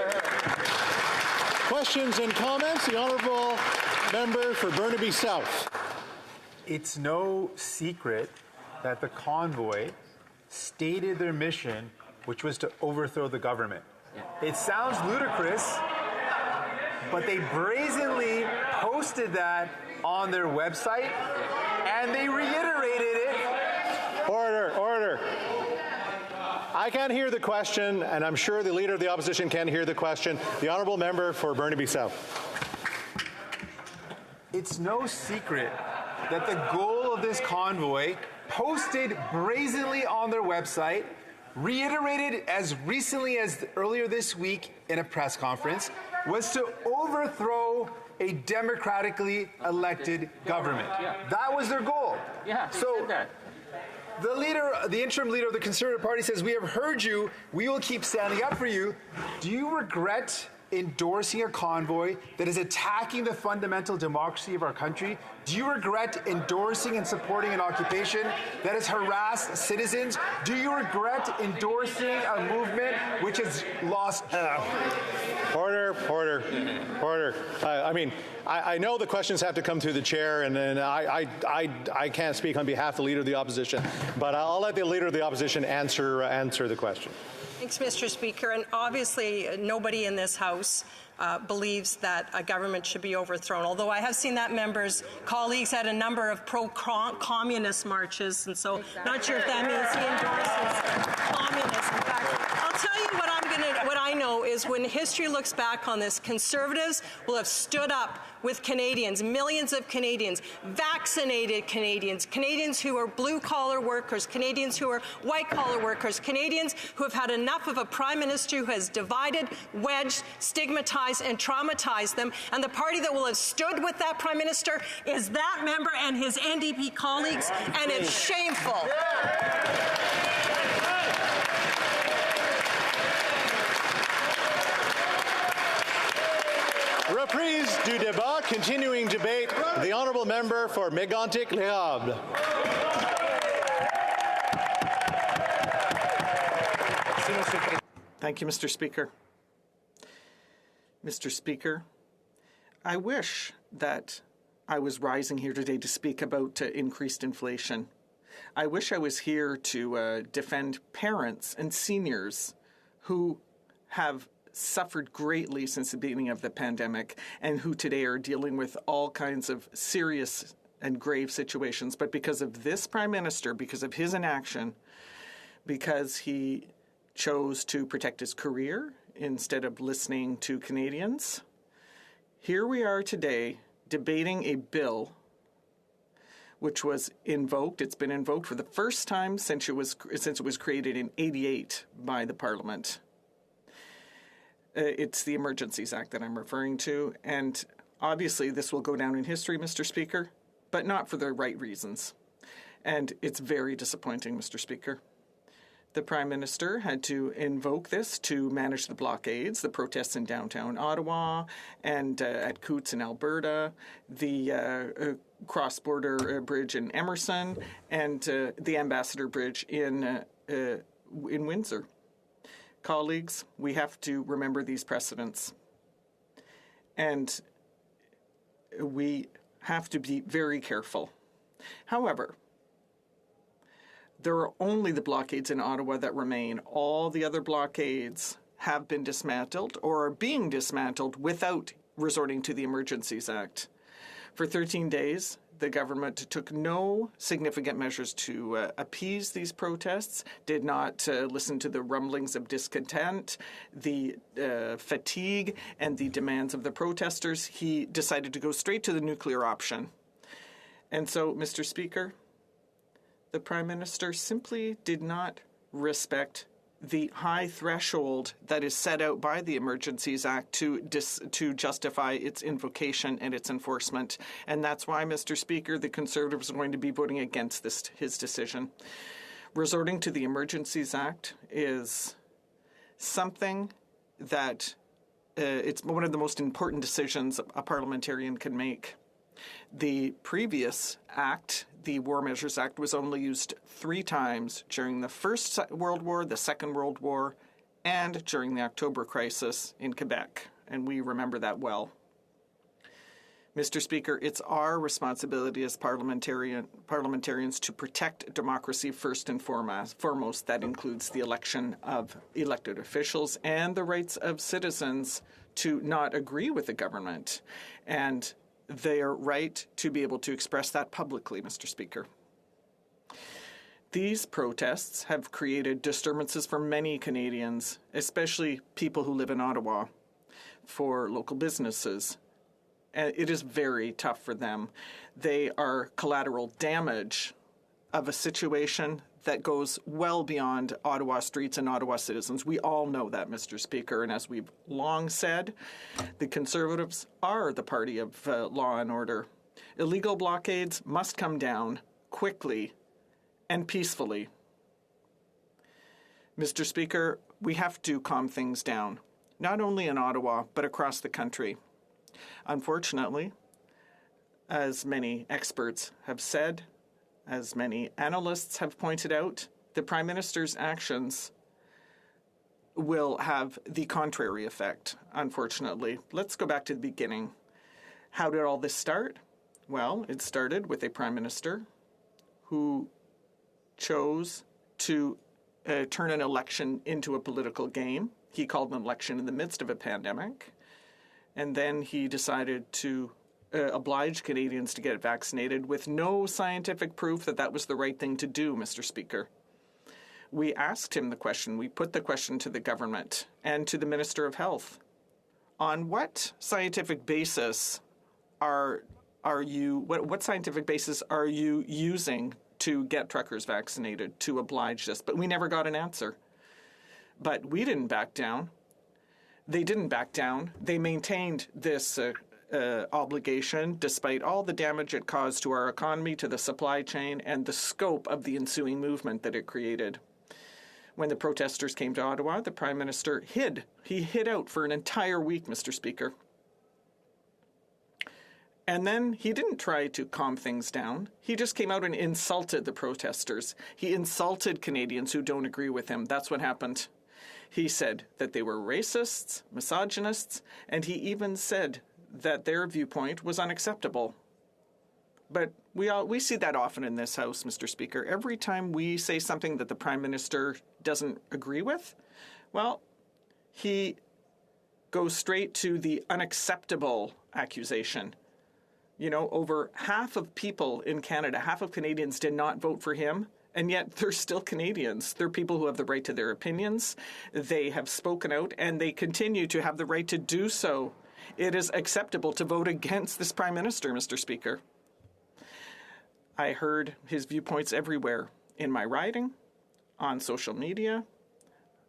Questions and comments? The Honourable Member for Burnaby South. It's no secret that the convoy stated their mission, which was to overthrow the government. It sounds ludicrous, but they brazenly posted that on their website, and they reiterated it. Order. I can't hear the question, and I'm sure the Leader of the Opposition can hear the question. The Honourable Member for Burnaby South. It's no secret that the goal of this convoy, posted brazenly on their website, reiterated as recently as earlier this week in a press conference, was to overthrow a democratically elected government. That was their goal. So the interim leader of the Conservative Party says, we have heard you, we will keep standing up for you. Do you regret endorsing a convoy that is attacking the fundamental democracy of our country? Do you regret endorsing and supporting an occupation that has harassed citizens? Do you regret endorsing a movement which has lost... Order. I know the questions have to come through the chair, and then I can't speak on behalf of the Leader of the Opposition, but I'll let the Leader of the Opposition answer the question. Thanks, Mr. Speaker. And obviously, nobody in this House believes that a government should be overthrown, although I have seen that member's colleagues at a number of pro-communist marches, and so not sure if that means he endorses communism. In fact, I'll tell you what I know is when history looks back on this, Conservatives will have stood up with Canadians, millions of Canadians, vaccinated Canadians, Canadians who are blue-collar workers, Canadians who are white-collar workers, Canadians who have had enough of a Prime Minister who has divided, wedged, stigmatized, and traumatized them. And the party that will have stood with that Prime Minister is that member and his NDP colleagues, and it's shameful. Reprise du débat, continuing debate. The Honourable Member for Mégantic-Les Thank you, Mr. Speaker. Mr. Speaker, I wish that I was rising here today to speak about increased inflation. I wish I was here to defend parents and seniors who have suffered greatly since the beginning of the pandemic and who today are dealing with all kinds of serious and grave situations. But because of this Prime Minister, because of his inaction, because he chose to protect his career instead of listening to Canadians, here we are today debating a bill which was invoked. It's been invoked for the first time since it was created in '88 by the Parliament. It's the Emergencies Act that I'm referring to, and obviously this will go down in history, Mr. Speaker, but not for the right reasons. And it's very disappointing, Mr. Speaker. The Prime Minister had to invoke this to manage the blockades, the protests in downtown Ottawa and at Coutts in Alberta, the cross-border bridge in Emerson, and the Ambassador Bridge in Windsor. Colleagues, we have to remember these precedents. And we have to be very careful. However, there are only the blockades in Ottawa that remain. All the other blockades have been dismantled or are being dismantled without resorting to the Emergencies Act. For 13 days, the government took no significant measures to appease these protests, did not listen to the rumblings of discontent, the fatigue, and the demands of the protesters. He decided to go straight to the nuclear option. And so, Mr. Speaker, the Prime Minister simply did not respect the high threshold that is set out by the Emergencies Act to justify its invocation and its enforcement. And that's why, Mr. Speaker, the Conservatives are going to be voting against his decision. Resorting to the Emergencies Act is something that it's one of the most important decisions a parliamentarian can make. The previous act, the War Measures Act, was only used 3 times during the First World War, the Second World War, and during the October crisis in Quebec, and we remember that well. Mr. Speaker, it's our responsibility as parliamentarians to protect democracy first and foremost. That includes the election of elected officials and the rights of citizens to not agree with the government, and their right to be able to express that publicly, Mr. Speaker. These protests have created disturbances for many Canadians, especially people who live in Ottawa, for local businesses. And it is very tough for them. They are collateral damage of a situation that goes well beyond Ottawa streets and Ottawa citizens. We all know that, Mr. Speaker. And as we've long said, the Conservatives are the party of law and order. Illegal blockades must come down quickly and peacefully. Mr. Speaker, we have to calm things down, not only in Ottawa, but across the country. Unfortunately, as many experts have said, as many analysts have pointed out, the Prime Minister's actions will have the contrary effect, unfortunately. Let's go back to the beginning. How did all this start? Well, it started with a Prime Minister who chose to turn an election into a political game. He called an election in the midst of a pandemic. And then he decided to oblige Canadians to get vaccinated with no scientific proof that that was the right thing to do, Mr. Speaker. We asked him the question. We put the question to the government and to the Minister of Health. On what scientific basis what scientific basis are you using to get truckers vaccinated, to oblige this? But we never got an answer. But we didn't back down. They didn't back down. They maintained this obligation despite all the damage it caused to our economy, to the supply chain, and the scope of the ensuing movement that it created. When the protesters came to Ottawa, the Prime Minister hid. He hid out for an entire week, Mr. Speaker. And then he didn't try to calm things down. He just came out and insulted the protesters. He insulted Canadians who don't agree with him. That's what happened. He said that they were racists, misogynists, and he even said that their viewpoint was unacceptable. But we see that often in this House, Mr. Speaker. Every time we say something that the Prime Minister doesn't agree with, well, he goes straight to the unacceptable accusation. You know, over half of people in Canada, half of Canadians did not vote for him, and yet they're still Canadians. They're people who have the right to their opinions. They have spoken out, and they continue to have the right to do so. It is acceptable to vote against this Prime Minister, Mr. Speaker. I heard his viewpoints everywhere, in my riding, on social media,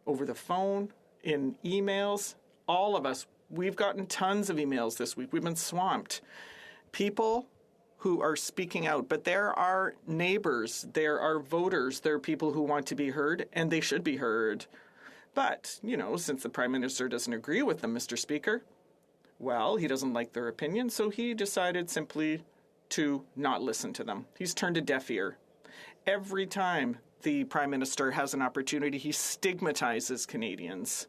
over the phone, in emails. All of us, we've gotten tons of emails this week. We've been swamped. People who are speaking out, but there are neighbors, there are voters, there are people who want to be heard, and they should be heard. But, you know, since the Prime Minister doesn't agree with them, Mr. Speaker, well, he doesn't like their opinion, so he decided simply to not listen to them. He's turned a deaf ear. Every time the Prime Minister has an opportunity, he stigmatizes Canadians.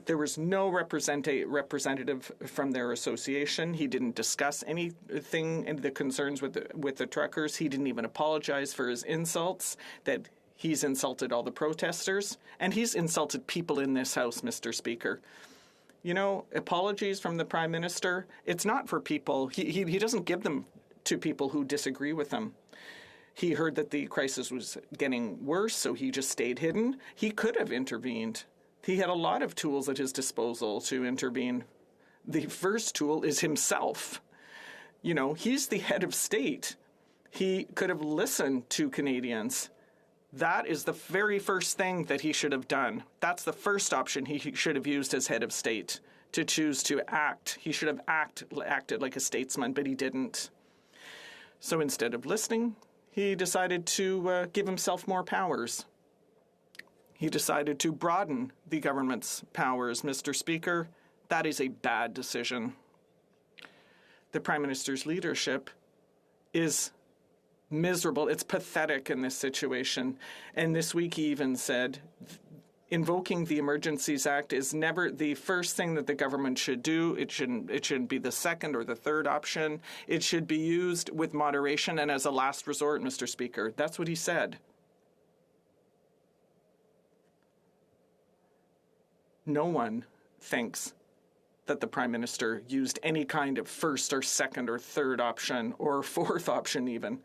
There was no representative from their association. He didn't discuss anything and the concerns with the truckers. He didn't even apologize for his insults, that he's insulted all the protesters, and he's insulted people in this House, Mr. Speaker. You know, apologies from the Prime Minister, it's not for people. He doesn't give them to people who disagree with him. He heard that the crisis was getting worse, so he just stayed hidden. He could have intervened. He had a lot of tools at his disposal to intervene. The first tool is himself. You know, he's the head of state. He could have listened to Canadians. That is the very first thing that he should have done. That's the first option he should have used as head of state, to choose to act. He should have acted like a statesman, but he didn't. So instead of listening, he decided to give himself more powers. He decided to broaden the government's powers. Mr. Speaker, that is a bad decision. The Prime Minister's leadership is miserable. It's pathetic in this situation. And this week he even said, invoking the Emergencies Act is never the first thing that the government should do. It shouldn't be the second or the third option. It should be used with moderation and as a last resort, Mr. Speaker. That's what he said. No one thinks that the Prime Minister used any kind of first or second or third option or fourth option even.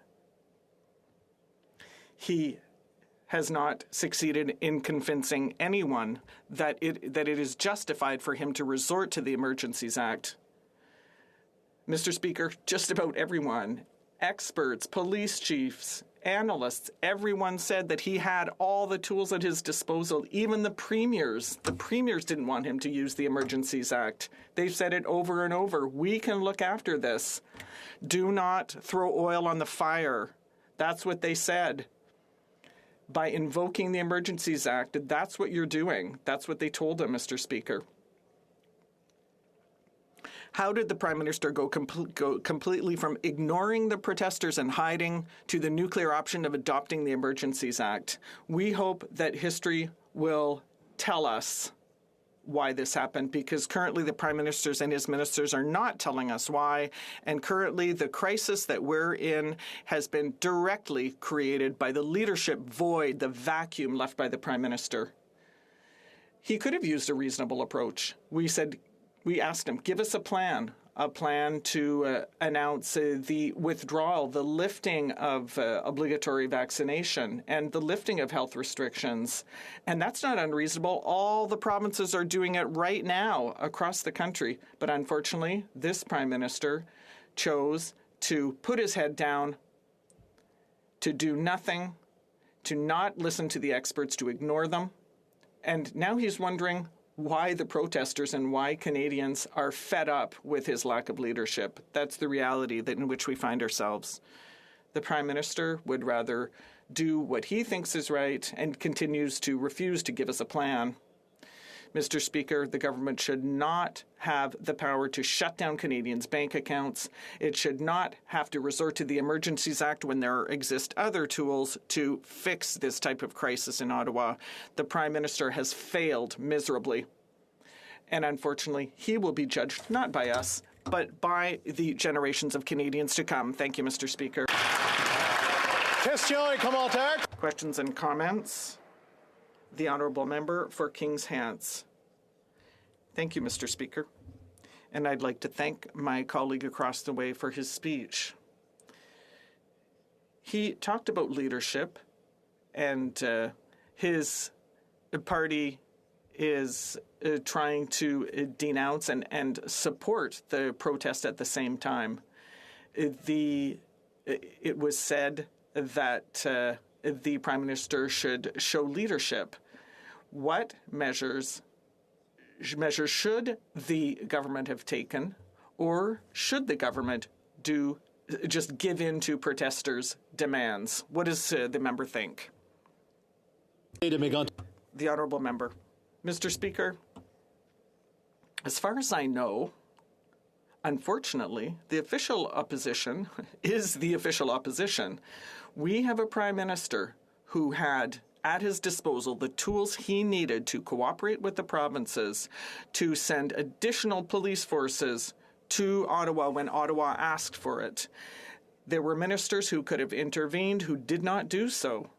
He has not succeeded in convincing anyone that it is justified for him to resort to the Emergencies Act. Mr. Speaker, just about everyone, experts, police chiefs, analysts, everyone said that he had all the tools at his disposal. Even the premiers didn't want him to use the Emergencies Act. They've said it over and over. We can look after this. Do not throw oil on the fire. That's what they said. By invoking the Emergencies Act, that's what you're doing. That's what they told him, Mr. Speaker. How did the Prime Minister go completely from ignoring the protesters and hiding to the nuclear option of adopting the Emergencies Act? We hope that history will tell us why this happened, because currently the Prime Ministers and his ministers are not telling us why, and currently the crisis that we're in has been directly created by the leadership void, the vacuum left by the Prime Minister. He could have used a reasonable approach. We asked him, give us a plan to announce the withdrawal, the lifting of obligatory vaccination and the lifting of health restrictions. And that's not unreasonable. All the provinces are doing it right now across the country. But unfortunately, this Prime Minister chose to put his head down, to do nothing, to not listen to the experts, to ignore them. And now he's wondering why the protesters and why Canadians are fed up with his lack of leadership. That's the reality in which we find ourselves. The Prime Minister would rather do what he thinks is right and continues to refuse to give us a plan. Mr. Speaker, the government should not have the power to shut down Canadians' bank accounts. It should not have to resort to the Emergencies Act when there exist other tools to fix this type of crisis in Ottawa. The Prime Minister has failed miserably. And unfortunately, he will be judged not by us, but by the generations of Canadians to come. Thank you, Mr. Speaker. Question et commentaire. Questions and comments? The Honourable Member for Kings Hants. Thank you, Mr. Speaker. And I'd like to thank my colleague across the way for his speech. He talked about leadership, and his party is trying to denounce and support the protest at the same time. It was said that the Prime Minister should show leadership. What measures should the government have taken, or should the government just give in to protesters' demands? What does the member think? The Honourable Member. Mr. Speaker, as far as I know, unfortunately, the official opposition is the official opposition. We have a Prime Minister who had at his disposal the tools he needed to cooperate with the provinces, to send additional police forces to Ottawa when Ottawa asked for it. There were ministers who could have intervened who did not do so.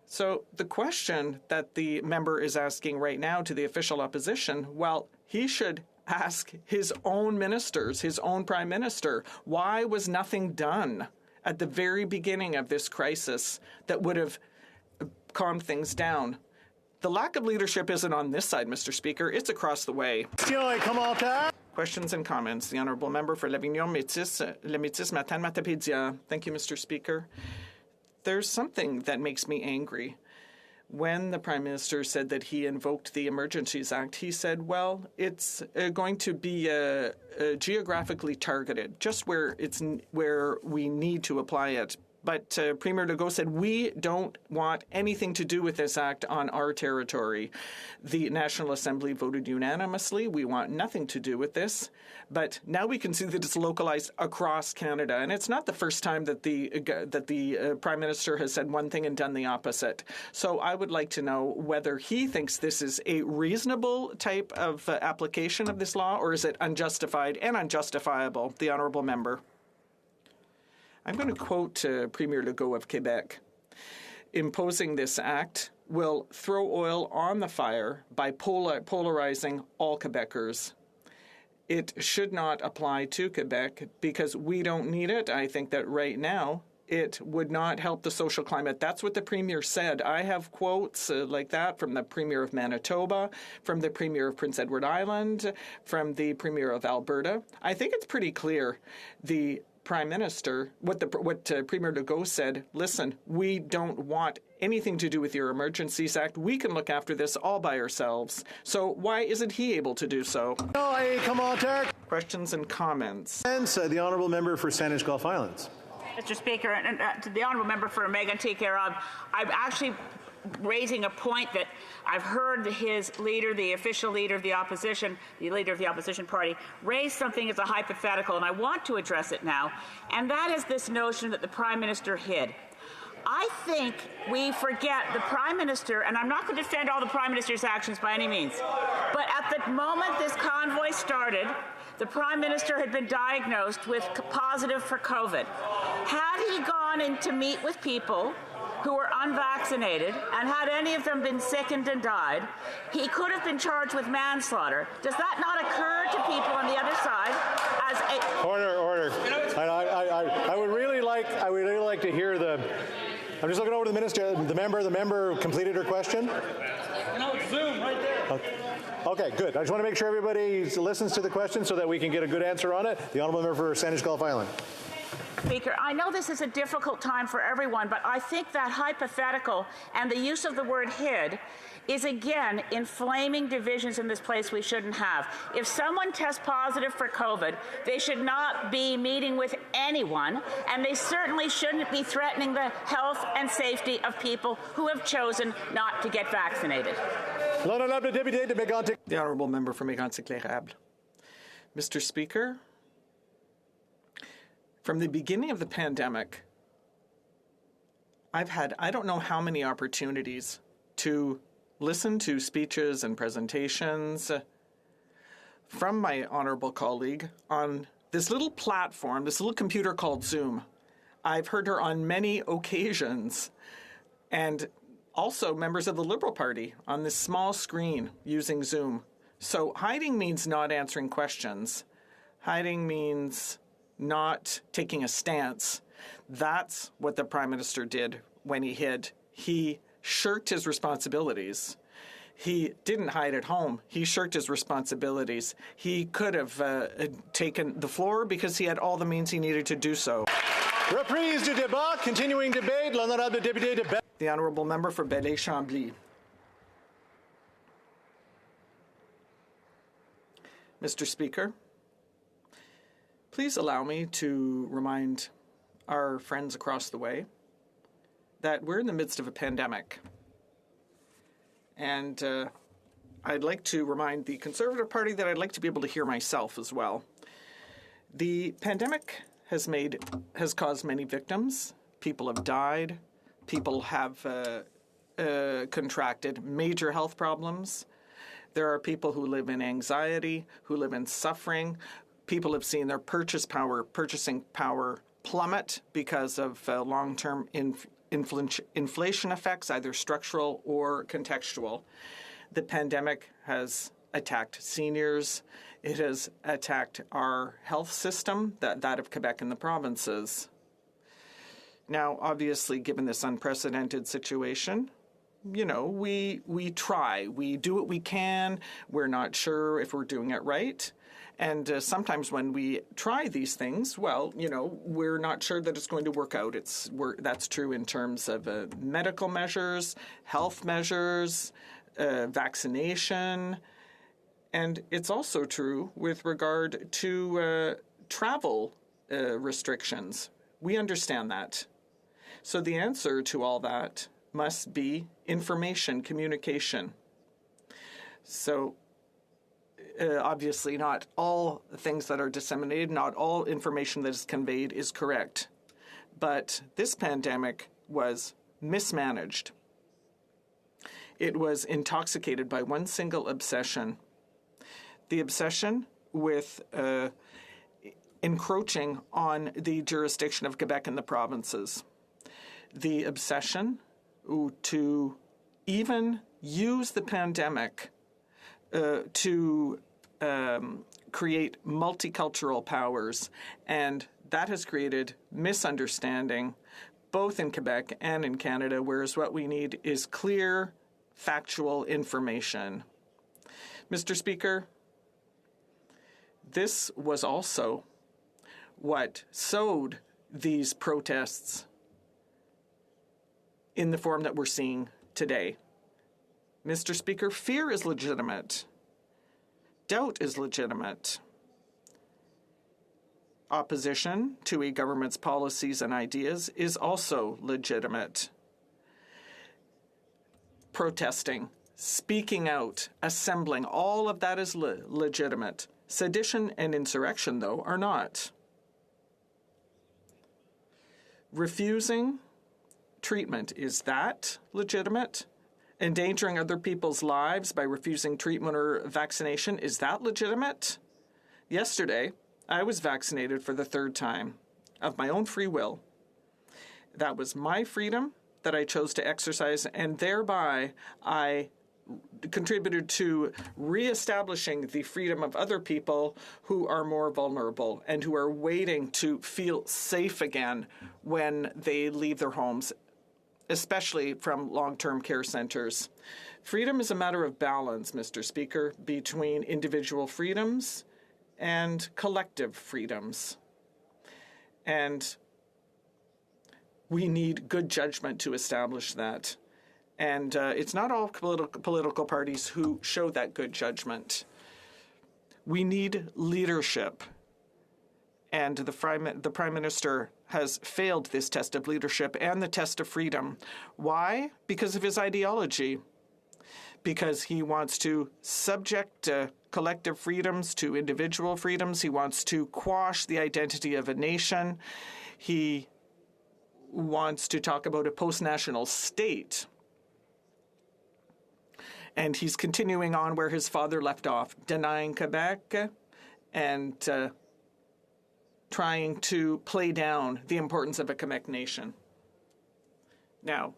So the question that the member is asking right now to the official opposition, well, he should ask his own ministers, his own prime minister, why was nothing done at the very beginning of this crisis that would have calmed things down? The lack of leadership isn't on this side, Mr. Speaker. It's across the way. Questions and comments. The Honourable Member for L'Avignon Métis, Le Métis Matane Matapédia. Thank you, Mr. Speaker. There's something that makes me angry. When the Prime Minister said that he invoked the Emergencies Act, he said, well, it's going to be geographically targeted, just where we need to apply it. But Premier Legault said, we don't want anything to do with this act on our territory. The National Assembly voted unanimously. We want nothing to do with this. But now we can see that it's localized across Canada. And it's not the first time that the Prime Minister has said one thing and done the opposite. So I would like to know whether he thinks this is a reasonable type of application of this law, or is it unjustified and unjustifiable? The Honourable Member. I'm going to quote Premier Legault of Quebec. Imposing this act will throw oil on the fire by polarizing all Quebecers. It should not apply to Quebec because we don't need it. I think that right now it would not help the social climate. That's what the Premier said. I have quotes like that from the Premier of Manitoba, from the Premier of Prince Edward Island, from the Premier of Alberta. I think it's pretty clear. The Prime Minister, what Premier Legault said, listen, we don't want anything to do with your Emergencies Act. We can look after this all by ourselves. So why isn't he able to do so? Questions and comments. And the Honourable Member for Sandwich Gulf Islands. Mr. Speaker, and to the Honourable Member for Megan T. Carab, I'm actually raising a point that I've heard his leader, the official leader of the opposition, the leader of the opposition party, raise something as a hypothetical, and I want to address it now, and that is this notion that the Prime Minister hid. I think we forget the Prime Minister, and I'm not going to defend all the Prime Minister's actions by any means, but at the moment this convoy started, the Prime Minister had been diagnosed with positive for COVID. Had he gone in to meet with people who were unvaccinated, and had any of them been sickened and died, he could have been charged with manslaughter. Does that not occur to people on the other side as a... Order. I would really like to hear the... I'm just looking over to the Minister. The member completed her question? No, it's Zoom right there. Okay, good. I just want to make sure everybody listens to the question so that we can get a good answer on it. The Honourable Member for Sandwich Gulf Island. Speaker, I know this is a difficult time for everyone, but I think that hypothetical and the use of the word hid is, again, inflaming divisions in this place we shouldn't have. If someone tests positive for COVID, they should not be meeting with anyone, and they certainly shouldn't be threatening the health and safety of people who have chosen not to get vaccinated. The Honourable Member for Mégantic-L'Érable. Mr. Speaker, from the beginning of the pandemic, I've had I don't know how many opportunities to listen to speeches and presentations from my honourable colleague on this little platform, this little computer called Zoom. I've heard her on many occasions, and also members of the Liberal Party on this small screen using Zoom. So hiding means not answering questions. Hiding means not taking a stance. That's what the Prime Minister did when he hid. He shirked his responsibilities. He didn't hide at home. He shirked his responsibilities. He could have taken the floor because he had all the means he needed to do so. Reprise du débat, continuing debate, l'honorable député de Bel... The Honourable Member for Belleuil-Chambly. Mr. Speaker, please allow me to remind our friends across the way that we're in the midst of a pandemic. And I'd like to remind the Conservative Party that I'd like to be able to hear myself as well. The pandemic has caused many victims. People have died. People have contracted major health problems. There are people who live in anxiety, who live in suffering. People have seen their purchasing power plummet because of long-term inflation effects, either structural or contextual. The pandemic has attacked seniors. It has attacked our health system, that of Quebec and the provinces. Now, obviously, given this unprecedented situation, you know, we try. We do what we can. We're not sure if we're doing it right. And sometimes when we try these things, well, you know, we're not sure that it's going to work out. That's true in terms of medical measures, health measures, vaccination. And it's also true with regard to travel restrictions. We understand that. So the answer to all that must be information, communication. So obviously not all things that are disseminated, not all information that is conveyed is correct. But this pandemic was mismanaged. It was intoxicated by one single obsession. The obsession with encroaching on the jurisdiction of Quebec and the provinces. The obsession to even use the pandemic to create multicultural powers, and that has created misunderstanding both in Quebec and in Canada, whereas what we need is clear, factual information. Mr. Speaker, this was also what sowed these protests in the form that we're seeing today. Mr. Speaker, fear is legitimate. Doubt is legitimate. Opposition to a government's policies and ideas is also legitimate. Protesting, speaking out, assembling, all of that is legitimate. Sedition and insurrection, though, are not. Refusing treatment, is that legitimate? Endangering other people's lives by refusing treatment or vaccination, is that legitimate? Yesterday, I was vaccinated for the third time of my own free will. That was my freedom that I chose to exercise, and thereby I contributed to reestablishing the freedom of other people who are more vulnerable and who are waiting to feel safe again when they leave their homes, especially from long-term care centers. Freedom is a matter of balance, Mr. Speaker, between individual freedoms and collective freedoms. And we need good judgment to establish that. And it's not all political parties who show that good judgment. We need leadership. And the Prime Minister has failed this test of leadership and the test of freedom. Why? Because of his ideology. Because he wants to subject collective freedoms to individual freedoms. He wants to quash the identity of a nation. He wants to talk about a post-national state. And he's continuing on where his father left off, denying Quebec and trying to play down the importance of a Quebec nation. Now,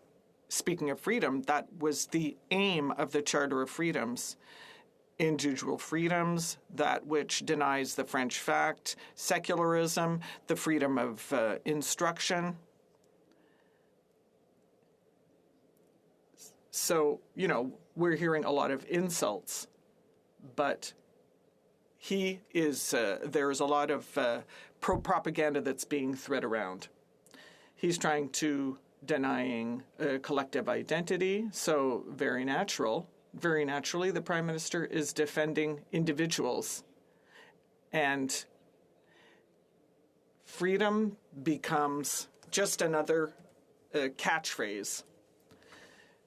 speaking of freedom, that was the aim of the Charter of Freedoms. Individual freedoms, that which denies the French fact, secularism, the freedom of instruction. So, you know, we're hearing a lot of insults, but there is a lot of propaganda that's being thread around. He's trying to denying collective identity, so very naturally, the Prime Minister is defending individuals. And freedom becomes just another catchphrase.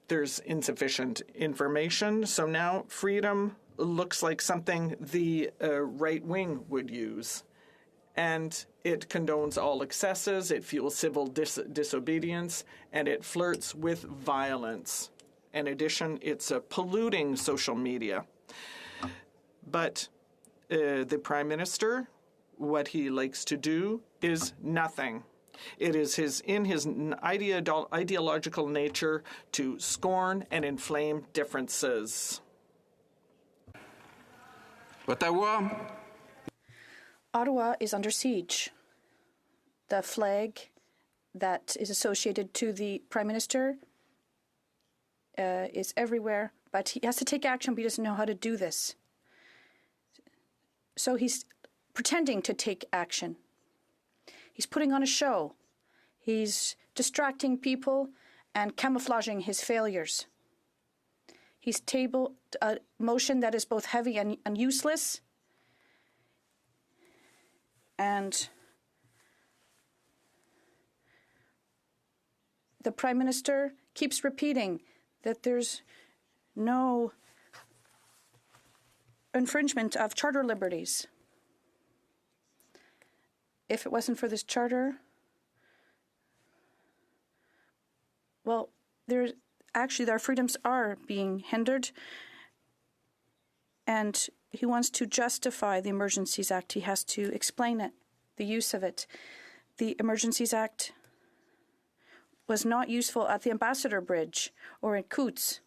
There's insufficient information, so now freedom looks like something the right wing would use. And it condones all excesses, it fuels civil disobedience, and it flirts with violence. In addition, it's polluting social media. But the Prime Minister, what he likes to do is nothing. It is in his ideological nature to scorn and inflame differences. Ottawa. Ottawa is under siege. The flag that is associated to the Prime Minister is everywhere, but he has to take action, but he doesn't know how to do this. So he's pretending to take action. He's putting on a show. He's distracting people and camouflaging his failures. He's tabled a motion that is both heavy and useless. And the Prime Minister keeps repeating that there's no infringement of charter liberties. If it wasn't for this charter, well, our freedoms are being hindered, and he wants to justify the Emergencies Act. He has to explain it, the use of it. The Emergencies Act was not useful at the Ambassador Bridge or in Coutts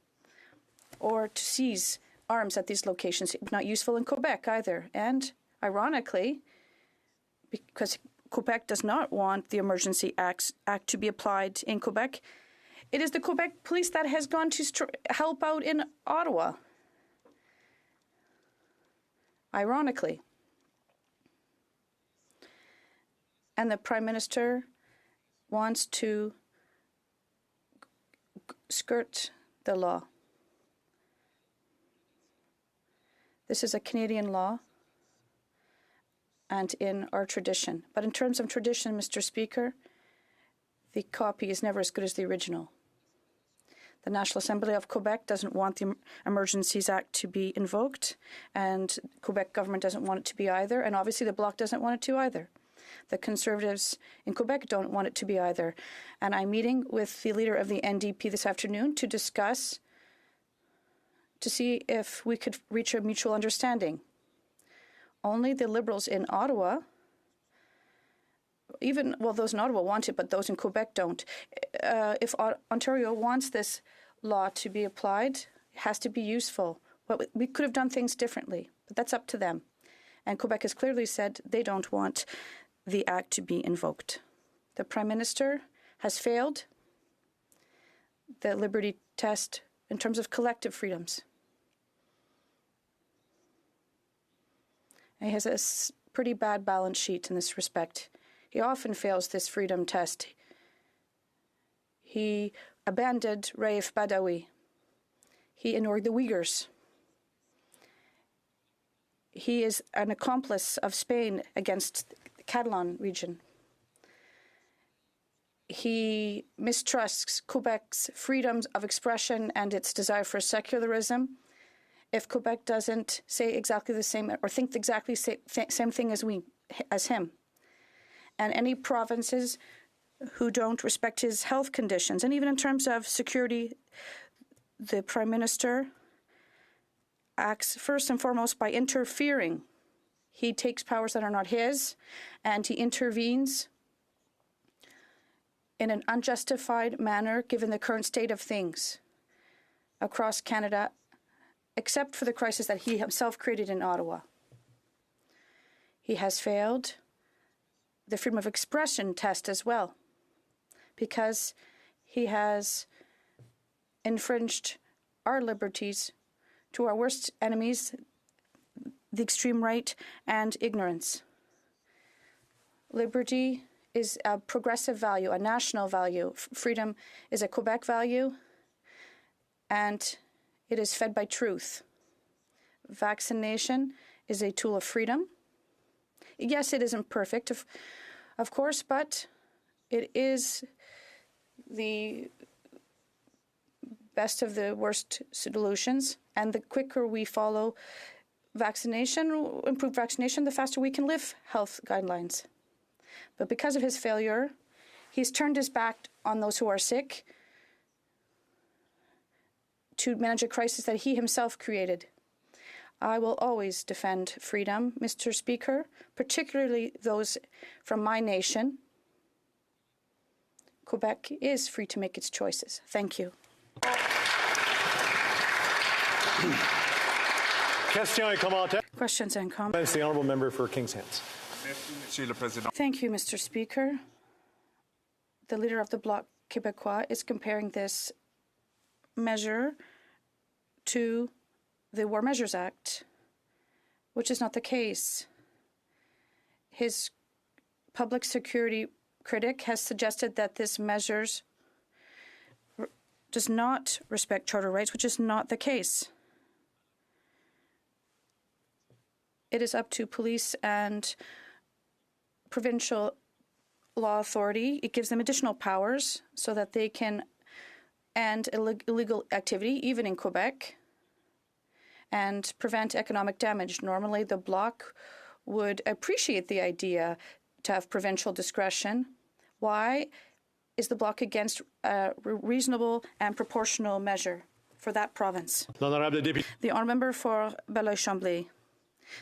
or to seize arms at these locations. Not useful in Quebec either. And ironically, because Quebec does not want the Emergency Act to be applied in Quebec, it is the Quebec police that has gone to help out in Ottawa. Ironically. And the Prime Minister wants to skirt the law. This is a Canadian law and in our tradition. But in terms of tradition, Mr. Speaker, the copy is never as good as the original. The National Assembly of Quebec doesn't want the Emergencies Act to be invoked, and Quebec government doesn't want it to be either, and obviously the Bloc doesn't want it to either. The Conservatives in Quebec don't want it to be either. And I'm meeting with the leader of the NDP this afternoon to discuss, to see if we could reach a mutual understanding. Only the Liberals in Ottawa, those in Ottawa want it, but those in Quebec don't. If Ontario wants this law to be applied, it has to be useful. But we could have done things differently, but that's up to them. And Quebec has clearly said they don't want the Act to be invoked. The Prime Minister has failed the liberty test in terms of collective freedoms. And he has a pretty bad balance sheet in this respect. He often fails this freedom test. He abandoned Raif Badawi. He ignored the Uyghurs. He is an accomplice of Spain against the Catalan region. He mistrusts Quebec's freedoms of expression and its desire for secularism. If Quebec doesn't say exactly the same or think exactly the same thing as him, and any provinces who don't respect his health conditions, and even in terms of security, the Prime Minister acts first and foremost by interfering. He takes powers that are not his, and he intervenes in an unjustified manner given the current state of things across Canada, except for the crisis that he himself created in Ottawa. He has failed the freedom of expression test as well, because he has infringed our liberties to our worst enemies, the extreme right and ignorance. Liberty is a progressive value, a national value. Freedom is a Quebec value, and it is fed by truth. Vaccination is a tool of freedom. Yes, it isn't perfect, of course, but it is the best of the worst solutions. And the quicker we follow vaccination, improved vaccination, the faster we can live health guidelines. But because of his failure, he's turned his back on those who are sick to manage a crisis that he himself created. I will always defend freedom, Mr. Speaker, particularly those from my nation. Quebec is free to make its choices. Thank you. Questions and comments? That's the honourable member for Kings Hands. Thank you, Mr. Speaker. The Leader of the Bloc Québécois is comparing this measure to the War Measures Act, which is not the case. His public security critic has suggested that this measures does not respect charter rights, which is not the case. It is up to police and provincial law authority. It gives them additional powers so that they can end illegal activity, even in Quebec, and prevent economic damage. Normally, the Bloc would appreciate the idea to have provincial discretion. Why is the Bloc against a reasonable and proportional measure for that province? The honourable member for Belleuil-Chambly.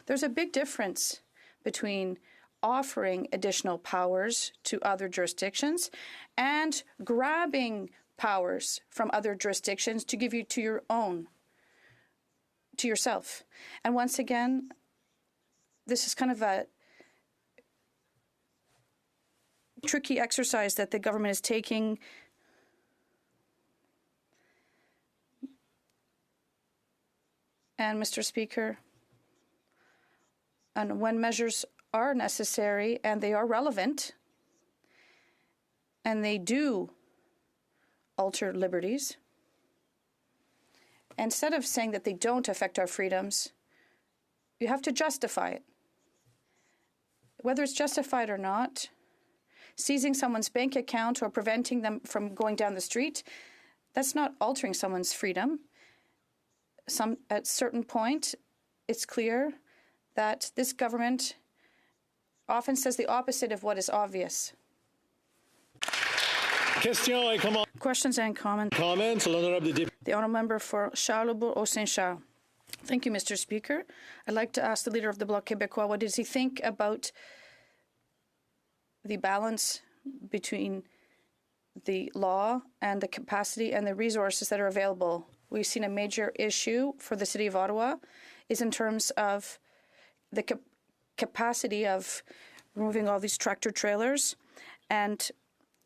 There's a big difference between offering additional powers to other jurisdictions and grabbing powers from other jurisdictions to give you to your own, to yourself. And once again, this is kind of a tricky exercise that the government is taking. And Mr. Speaker, and when measures are necessary and they are relevant and they do alter liberties, instead of saying that they don't affect our freedoms, you have to justify it. Whether it's justified or not, seizing someone's bank account or preventing them from going down the street, that's not altering someone's freedom. At a certain point, it's clear that this government often says the opposite of what is obvious. Questions and comments. The honourable member for Charlebourg-Saint-Charles. Thank you, Mr. Speaker. I'd like to ask the Leader of the Bloc Québécois, what does he think about the balance between the law and the capacity and the resources that are available? We've seen a major issue for the City of Ottawa is in terms of the capacity of removing all these tractor trailers. And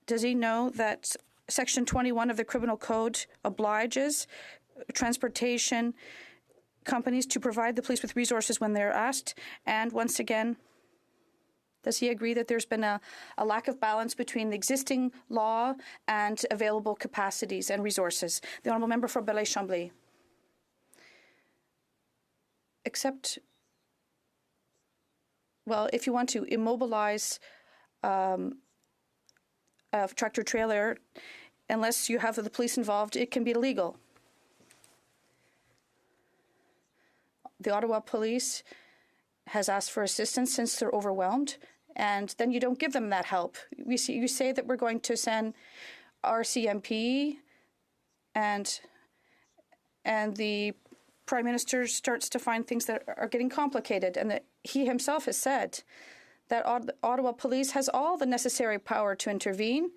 does he know that Section 21 of the Criminal Code obliges transportation companies to provide the police with resources when they're asked? And once again, does he agree that there's been a lack of balance between the existing law and available capacities and resources? The honourable member for Belleuil-Chambly. Well, if you want to immobilize a tractor trailer, unless you have the police involved, it can be illegal. The Ottawa police has asked for assistance since they're overwhelmed, and then you don't give them that help. You say that we're going to send RCMP, and the Prime Minister starts to find things that are getting complicated, and that he himself has said that Ottawa police has all the necessary power to intervene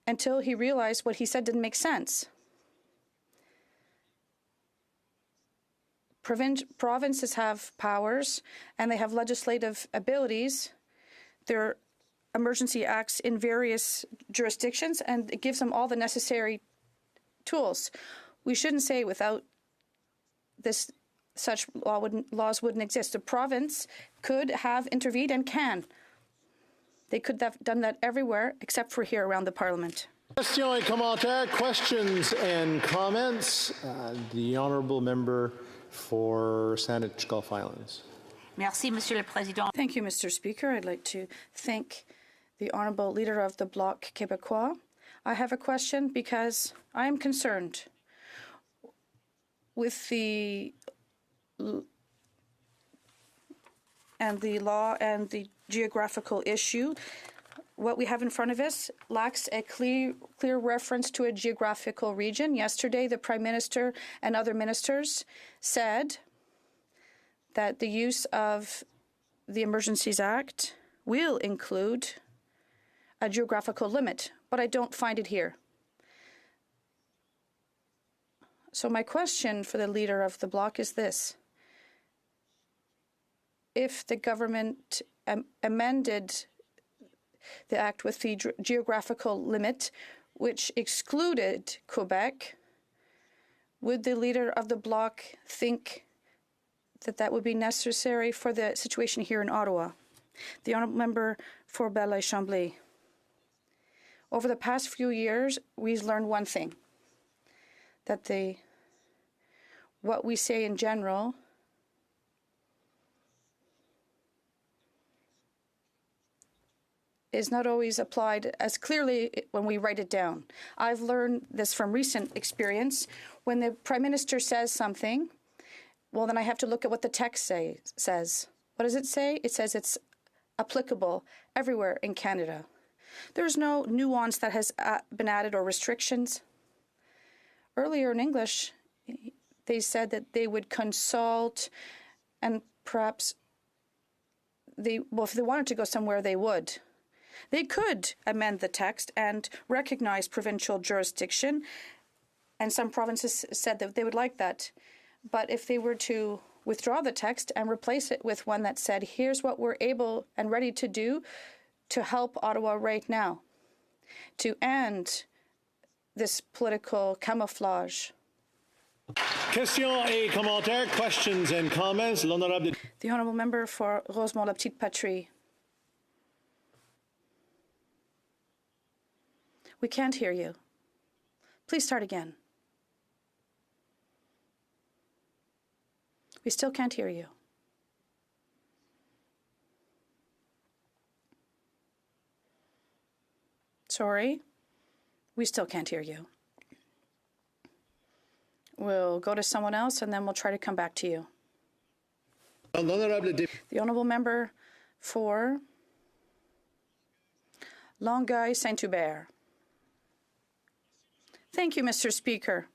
until he realized what he said didn't make sense. Provinces have powers and they have legislative abilities. There are emergency acts in various jurisdictions, and it gives them all the necessary tools. We shouldn't say without this, such laws wouldn't exist. The province could have intervened and can. They could have done that everywhere except for here around the Parliament. Questions and comments. The honourable member for Saanich Gulf Islands. Merci, Monsieur le Président. Thank you, Mr. Speaker. I'd like to thank the Honourable Leader of the Bloc Québécois. I have a question because I am concerned with the law and the geographical issue. What we have in front of us lacks a clear reference to a geographical region. Yesterday, the Prime Minister and other ministers said that the use of the Emergencies Act will include a geographical limit, but I don't find it here. So my question for the Leader of the Bloc is this. if the government amended the act with the geographical limit, which excluded Quebec, would the leader of the Bloc think that that would be necessary for the situation here in Ottawa? The honourable member for Belleuil-Chambly. Over the past few years, we've learned one thing, that what we say in general is not always applied as clearly when we write it down. I've learned this from recent experience. When the Prime Minister says something, well, then I have to look at what the text says. What does it say? It says it's applicable everywhere in Canada. There's no nuance that has been added or restrictions. Earlier in English, they said that they would consult and perhaps if they wanted to go somewhere, they would. They could amend the text and recognize provincial jurisdiction, and some provinces said that they would like that. But if they were to withdraw the text and replace it with one that said, here's what we're able and ready to do to help Ottawa right now, to end this political camouflage. Questions et commentaires, questions and comments. L'honorable. The honourable member for Rosemont-la-Petite-Patrie. We can't hear you. Please start again. We still can't hear you. Sorry, we still can't hear you. We'll go to someone else and then we'll try to come back to you. The honourable member for Longueuil-Saint-Hubert. Thank you, Mr. Speaker.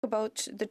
About the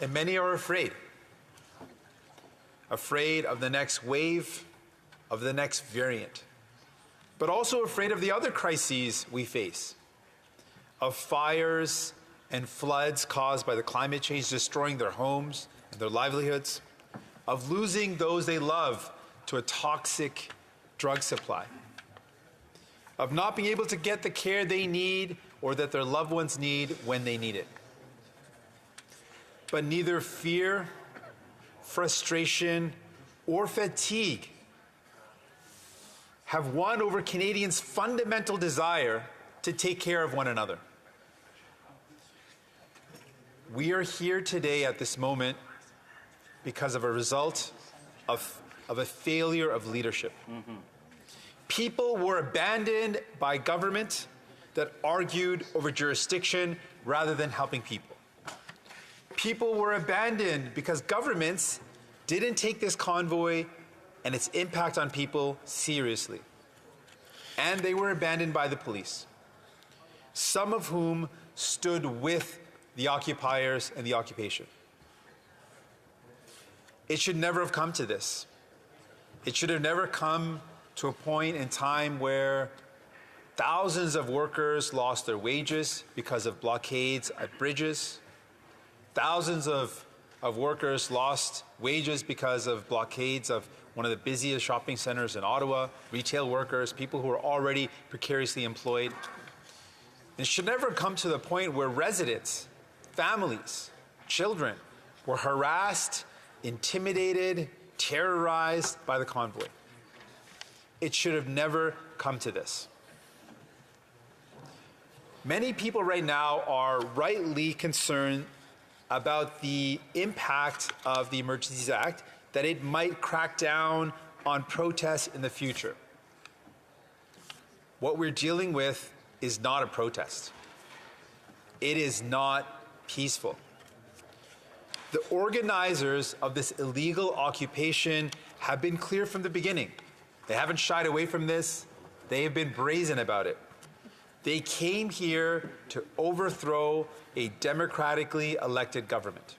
And many are afraid. Afraid of the next wave, of the next variant. But also afraid of the other crises we face. Of fires and floods caused by the climate change destroying their homes and their livelihoods. Of losing those they love to a toxic drug supply. Of not being able to get the care they need or that their loved ones need when they need it. But neither fear, frustration, or fatigue have won over Canadians' fundamental desire to take care of one another. We are here today at this moment because of a result of a failure of leadership. People were abandoned by government that argued over jurisdiction rather than helping people. People were abandoned because governments didn't take this convoy and its impact on people seriously. And they were abandoned by the police, some of whom stood with the occupiers and the occupation. It should never have come to this. It should have never come to a point in time where thousands of workers lost their wages because of blockades at bridges. Thousands of workers lost wages because of blockades of one of the busiest shopping centers in Ottawa, retail workers, people who are already precariously employed. It should never come to the point where residents, families, children were harassed, intimidated, terrorized by the convoy. It should have never come to this. Many people right now are rightly concerned about the impact of the Emergencies Act, that it might crack down on protests in the future. What we're dealing with is not a protest. It is not peaceful. The organizers of this illegal occupation have been clear from the beginning. They haven't shied away from this. They have been brazen about it. They came here to overthrow a democratically elected government.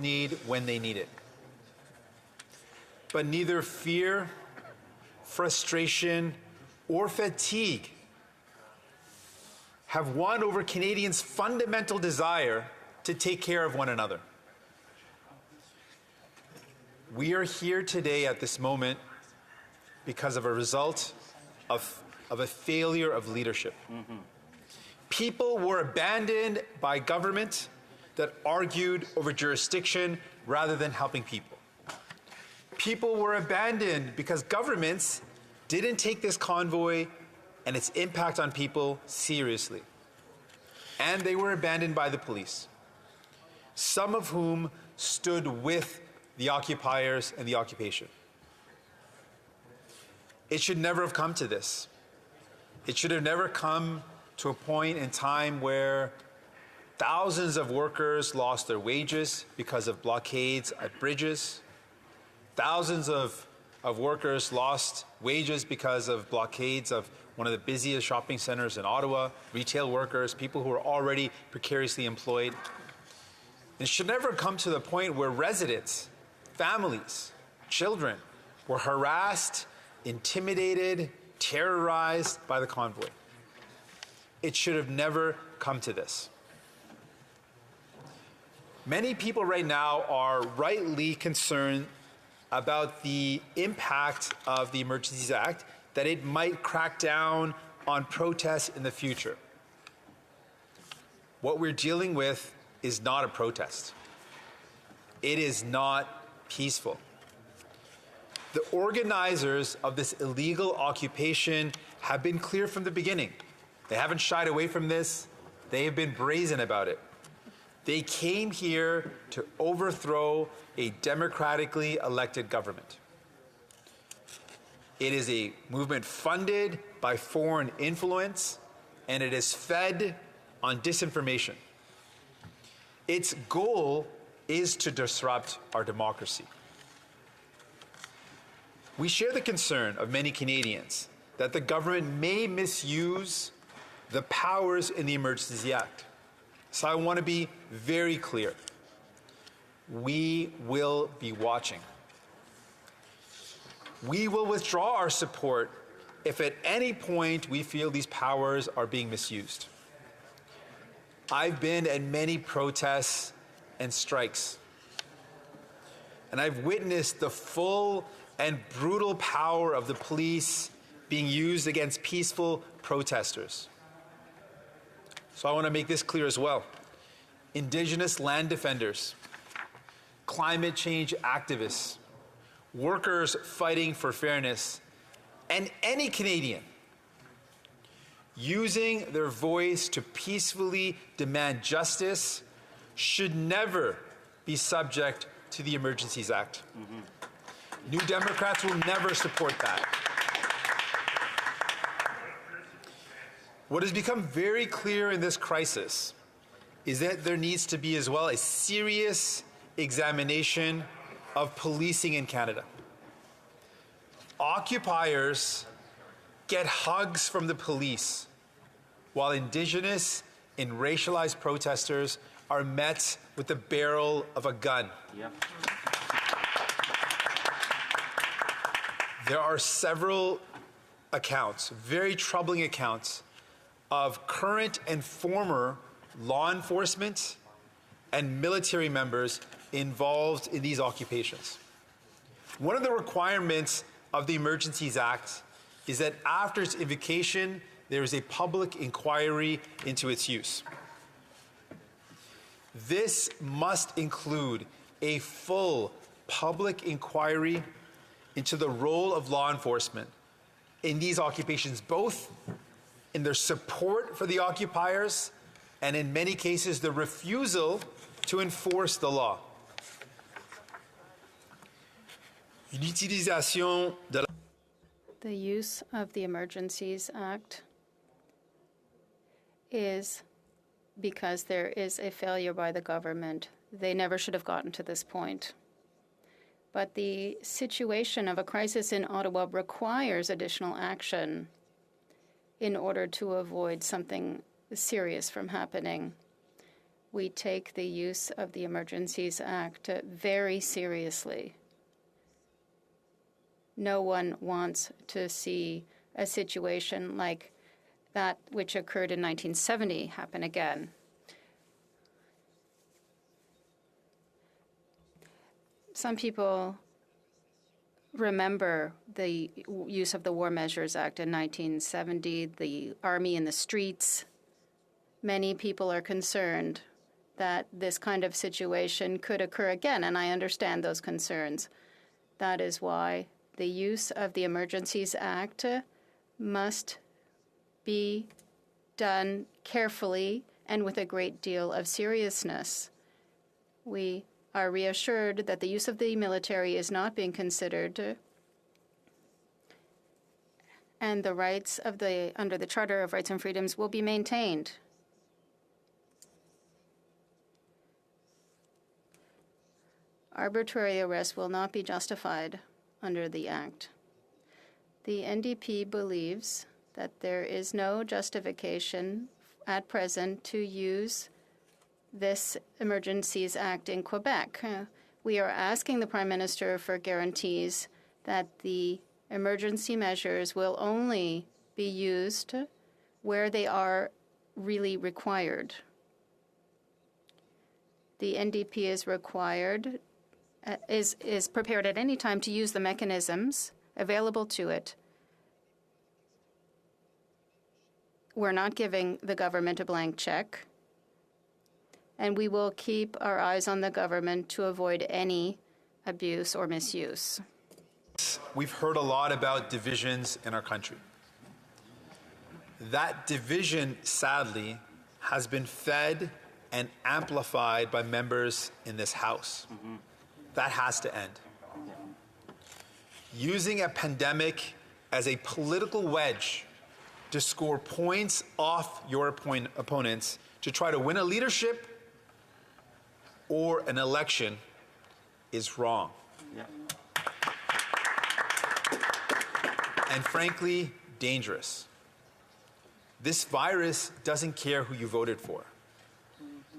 Need when they need it. But neither fear, frustration, or fatigue have won over Canadians' fundamental desire to take care of one another. We are here today at this moment because of a result of a failure of leadership. People were abandoned by government that argued over jurisdiction rather than helping people. People were abandoned because governments didn't take this convoy and its impact on people seriously. And they were abandoned by the police, some of whom stood with the occupiers and the occupation. It should never have come to this. It should have never come to a point in time where thousands of workers lost their wages because of blockades at bridges. Thousands of workers lost wages because of blockades of one of the busiest shopping centers in Ottawa, retail workers, people who are already precariously employed. It should never come to the point where residents, families, children were harassed, intimidated, terrorized by the convoy. It should have never come to this. Many people right now are rightly concerned about the impact of the Emergencies Act, that it might crack down on protests in the future. What we're dealing with is not a protest. It is not peaceful. The organizers of this illegal occupation have been clear from the beginning. They haven't shied away from this. They have been brazen about it. They came here to overthrow a democratically elected government. It is a movement funded by foreign influence, and it is fed on disinformation. Its goal is to disrupt our democracy. We share the concern of many Canadians that the government may misuse the powers in the Emergencies Act. So I want to be very clear. We will be watching. We will withdraw our support if at any point we feel these powers are being misused. I've been at many protests and strikes, and I've witnessed the full and brutal power of the police being used against peaceful protesters. So I want to make this clear as well. Indigenous land defenders, climate change activists, workers fighting for fairness, and any Canadian using their voice to peacefully demand justice should never be subject to the Emergencies Act. New Democrats will never support that. What has become very clear in this crisis is that there needs to be as well a serious examination of policing in Canada. Occupiers get hugs from the police, while Indigenous and racialized protesters are met with the barrel of a gun. Yep. There are several accounts, very troubling accounts, of current and former law enforcement and military members involved in these occupations. One of the requirements of the Emergencies Act is that after its invocation, there is a public inquiry into its use. This must include a full public inquiry into the role of law enforcement in these occupations, both in their support for the occupiers and in many cases the refusal to enforce the law. The use of the Emergencies Act is because there is a failure by the government. They never should have gotten to this point. But the situation of a crisis in Ottawa requires additional action in order to avoid something serious from happening. We take the use of the Emergencies Act very seriously. No one wants to see a situation like that which occurred in 1970 happen again. Some people remember the use of the War Measures Act in 1970, the army in the streets. Many people are concerned that this kind of situation could occur again, and I understand those concerns. That is why the use of the Emergencies Act must be done carefully and with a great deal of seriousness. We are reassured that the use of the military is not being considered, and the rights of under the Charter of Rights and Freedoms will be maintained. Arbitrary arrest will not be justified under the Act. The NDP believes that there is no justification at present to use this Emergencies Act in Quebec. We are asking the Prime Minister for guarantees that the emergency measures will only be used where they are really required. The NDP is prepared at any time to use the mechanisms available to it. We're not giving the government a blank check, and we will keep our eyes on the government to avoid any abuse or misuse. We've heard a lot about divisions in our country. That division, sadly, has been fed and amplified by members in this House. That has to end. Using a pandemic as a political wedge to score points off your opponents to try to win a leadership or an election is wrong. And frankly, dangerous. This virus doesn't care who you voted for.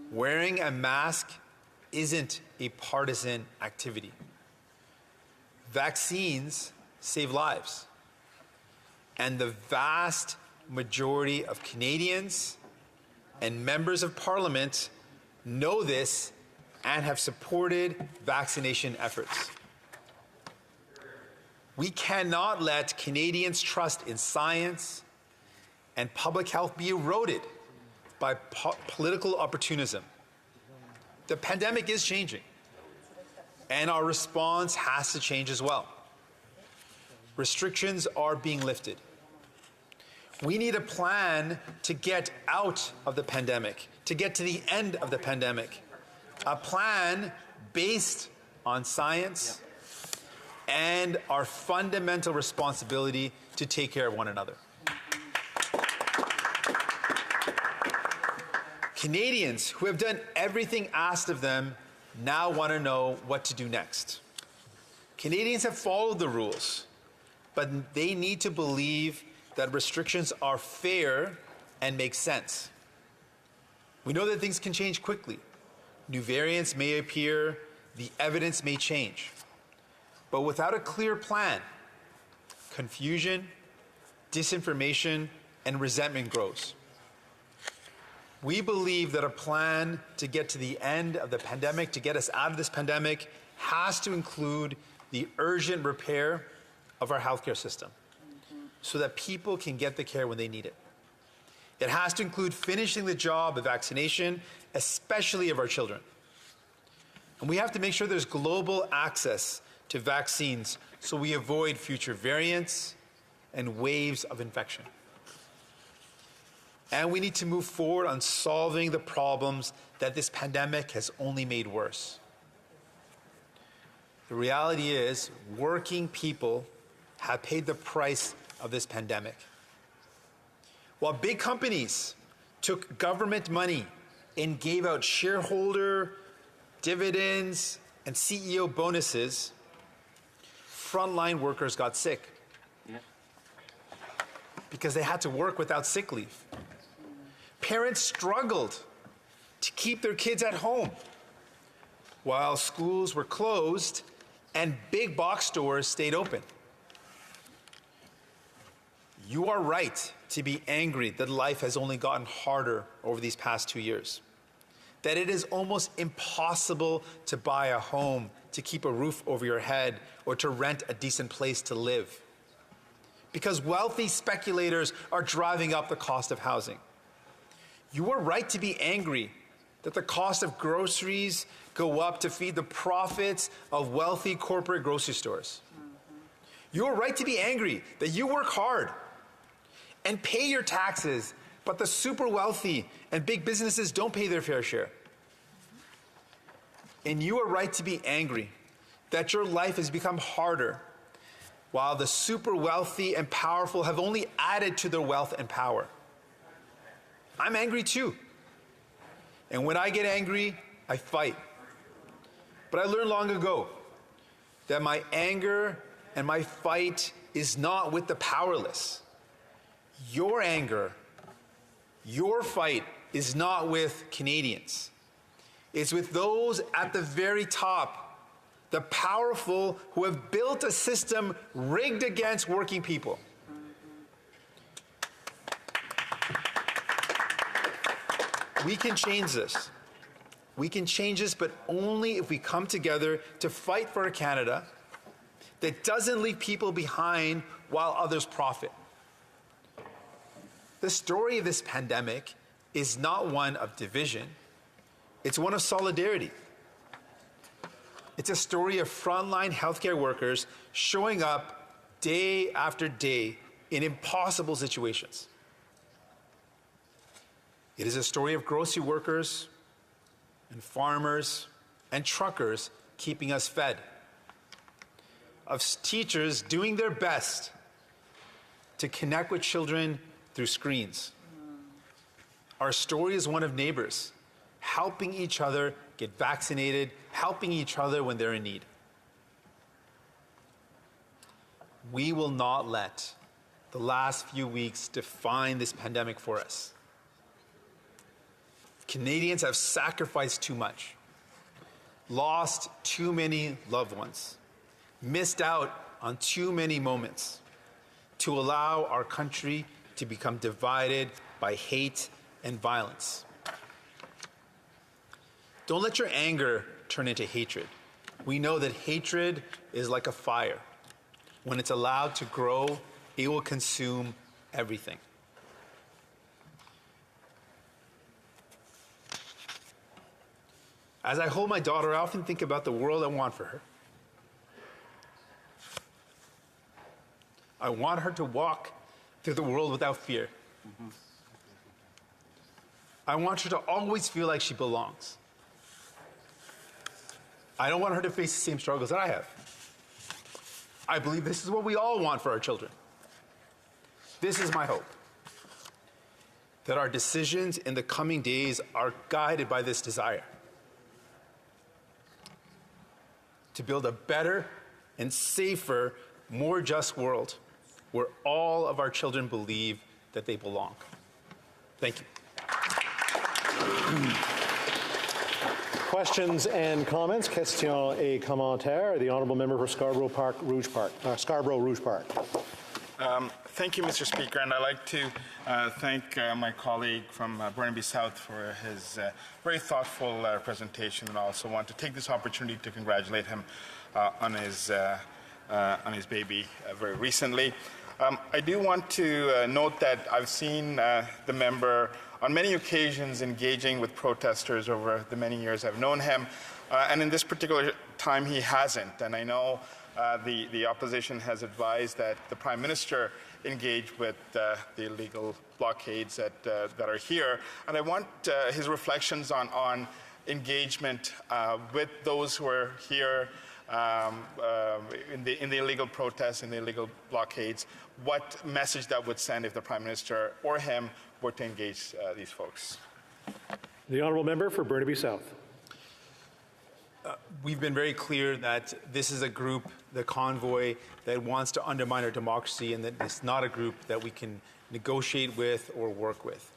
Wearing a mask isn't a partisan activity. Vaccines save lives. And the vast majority of Canadians and members of Parliament know this and have supported vaccination efforts. We cannot let Canadians' trust in science and public health be eroded by political opportunism. The pandemic is changing, and our response has to change as well. Restrictions are being lifted. We need a plan to get out of the pandemic, to get to the end of the pandemic. A plan based on science and our fundamental responsibility to take care of one another. Canadians who have done everything asked of them now want to know what to do next. Canadians have followed the rules, but they need to believe that restrictions are fair and make sense. We know that things can change quickly. New variants may appear, the evidence may change. But without a clear plan, confusion, disinformation, and resentment grows. We believe that a plan to get to the end of the pandemic, to get us out of this pandemic, has to include the urgent repair of our healthcare system so that people can get the care when they need it. It has to include finishing the job of vaccination, especially of our children. And we have to make sure there's global access to vaccines so we avoid future variants and waves of infection. And we need to move forward on solving the problems that this pandemic has only made worse. The reality is, working people have paid the price of this pandemic. While big companies took government money and gave out shareholder dividends and CEO bonuses, frontline workers got sick because they had to work without sick leave. Parents struggled to keep their kids at home while schools were closed and big box stores stayed open. You are right to be angry that life has only gotten harder over these past 2 years, that it is almost impossible to buy a home, to keep a roof over your head, or to rent a decent place to live, because wealthy speculators are driving up the cost of housing. You are right to be angry that the cost of groceries go up to feed the profits of wealthy corporate grocery stores. You are right to be angry that you work hard and pay your taxes, but the super wealthy and big businesses don't pay their fair share. And you are right to be angry that your life has become harder, while the super wealthy and powerful have only added to their wealth and power. I'm angry too. And when I get angry, I fight. But I learned long ago that my anger and my fight is not with the powerless. Your anger, your fight is not with Canadians. It's with those at the very top, the powerful who have built a system rigged against working people. We can change this. We can change this, but only if we come together to fight for a Canada that doesn't leave people behind while others profit. The story of this pandemic is not one of division. It's one of solidarity. It's a story of frontline healthcare workers showing up day after day in impossible situations. It is a story of grocery workers and farmers and truckers keeping us fed, of teachers doing their best to connect with children through screens. Our story is one of neighbors helping each other get vaccinated, helping each other when they're in need. We will not let the last few weeks define this pandemic for us. Canadians have sacrificed too much, lost too many loved ones, missed out on too many moments to allow our country to become divided by hate and violence. Don't let your anger turn into hatred. We know that hatred is like a fire. When it's allowed to grow, it will consume everything. As I hold my daughter, I often think about the world I want for her. I want her to walk through the world without fear. I want her to always feel like she belongs. I don't want her to face the same struggles that I have. I believe this is what we all want for our children. This is my hope, that our decisions in the coming days are guided by this desire to build a better and safer, more just world where all of our children believe that they belong. Thank you. Questions and comments? Question et commentaire. The honourable member for Scarborough Rouge Park. Thank you, Mr. Speaker, and I'd like to thank my colleague from Burnaby South for his very thoughtful presentation, and I also want to take this opportunity to congratulate him on his baby very recently. I do want to note that I've seen the member on many occasions engaging with protesters over the many years I've known him, and in this particular time he hasn't. And I know the opposition has advised that the Prime Minister engage with the illegal blockades that are here, and I want his reflections on engagement with those who are here in the illegal protests, in the illegal blockades, what message that would send if the Prime Minister or him were to engage these folks. The honourable member for Burnaby South. We've been very clear that this is a group, the convoy, that wants to undermine our democracy, and that it's not a group that we can negotiate with or work with.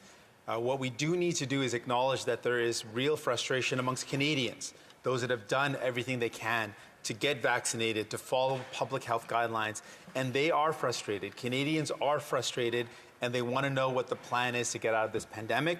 What we do need to do is acknowledge that there is real frustration amongst Canadians, those that have done everything they can to get vaccinated, to follow public health guidelines, and they are frustrated. Canadians are frustrated, and they want to know what the plan is to get out of this pandemic,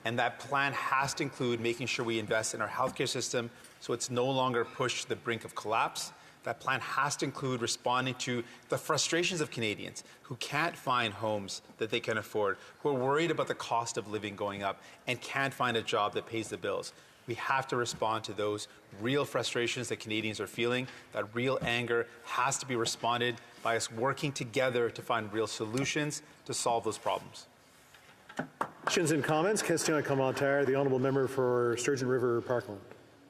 and that plan has to include making sure we invest in our healthcare system so it's no longer pushed to the brink of collapse. That plan has to include responding to the frustrations of Canadians who can't find homes that they can afford, who are worried about the cost of living going up and can't find a job that pays the bills. We have to respond to those real frustrations that Canadians are feeling. That real anger has to be responded by us working together to find real solutions to solve those problems. Questions and comments? Question and commentaire. The honourable member for Sturgeon River Parkland.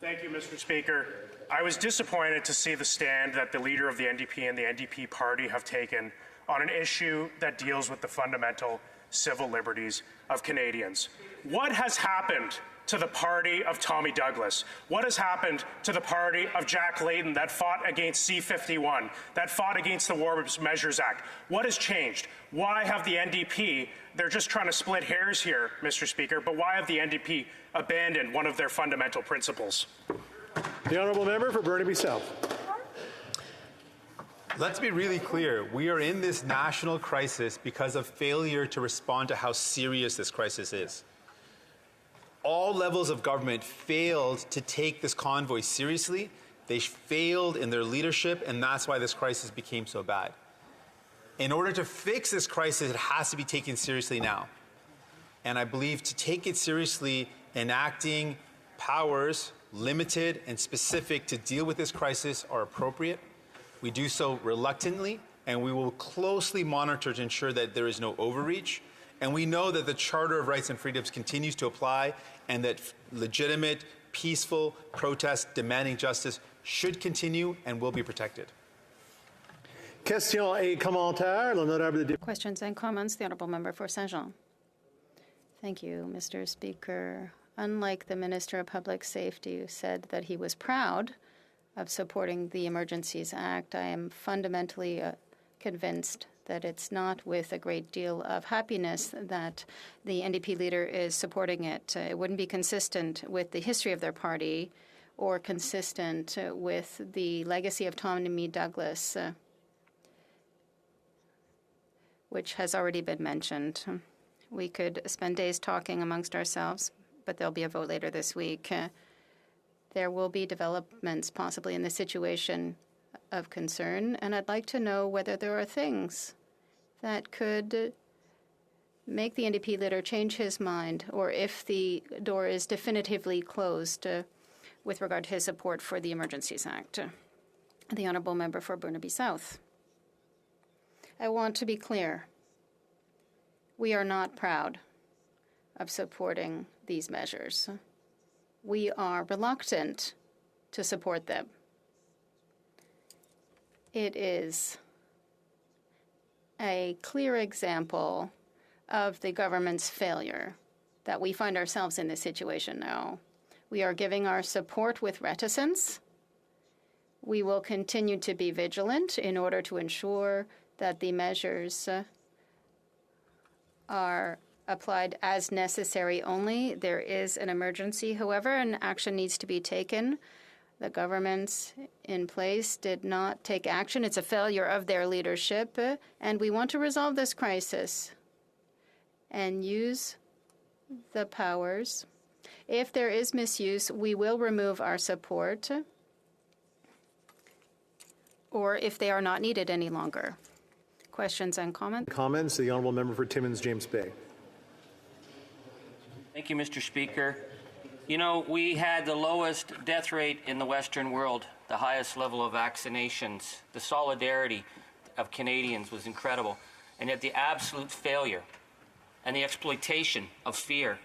Thank you, Mr. Speaker. I was disappointed to see the stand that the leader of the NDP and the NDP party have taken on an issue that deals with the fundamental civil liberties of Canadians. What has happened to the party of Tommy Douglas? What has happened to the party of Jack Layton that fought against C-51, that fought against the War Measures Act? What has changed? Why have the NDP, they're just trying to split hairs here, Mr. Speaker, but why have the NDP abandoned one of their fundamental principles? The honourable member for Burnaby South. Let's be really clear. We are in this national crisis because of failure to respond to how serious this crisis is. All levels of government failed to take this convoy seriously. They failed in their leadership, and that's why this crisis became so bad. In order to fix this crisis, it has to be taken seriously now. And I believe to take it seriously, enacting powers limited and specific to deal with this crisis are appropriate. We do so reluctantly, and we will closely monitor to ensure that there is no overreach. And we know that the Charter of Rights and Freedoms continues to apply and that legitimate, peaceful protests demanding justice should continue and will be protected. Question et commentaire. L'honorable député. Questions and comments. The honourable member for Saint-Jean. Thank you, Mr. Speaker. Unlike the Minister of Public Safety, who said that he was proud of supporting the Emergencies Act, I am fundamentally convinced that it's not with a great deal of happiness that the NDP leader is supporting it. It wouldn't be consistent with the history of their party or consistent with the legacy of Tommy Douglas, which has already been mentioned. We could spend days talking amongst ourselves, but there'll be a vote later this week. There will be developments possibly in the situation of concern, and I'd like to know whether there are things that could make the NDP leader change his mind, or if the door is definitively closed with regard to his support for the Emergencies Act. The honourable member for Burnaby South. I want to be clear. We are not proud of supporting these measures. We are reluctant to support them. It is a clear example of the government's failure that we find ourselves in this situation now. We are giving our support with reticence. We will continue to be vigilant in order to ensure that the measures are applied as necessary only. There is an emergency, however, and action needs to be taken. The governments in place did not take action. It's a failure of their leadership, and we want to resolve this crisis and use the powers. If there is misuse, we will remove our support, or if they are not needed any longer. Questions and comments? Comments. The honourable member for Timmins James Bay. Thank you, Mr. Speaker. You know, we had the lowest death rate in the Western world, the highest level of vaccinations. The solidarity of Canadians was incredible. And yet the absolute failure and the exploitation of fear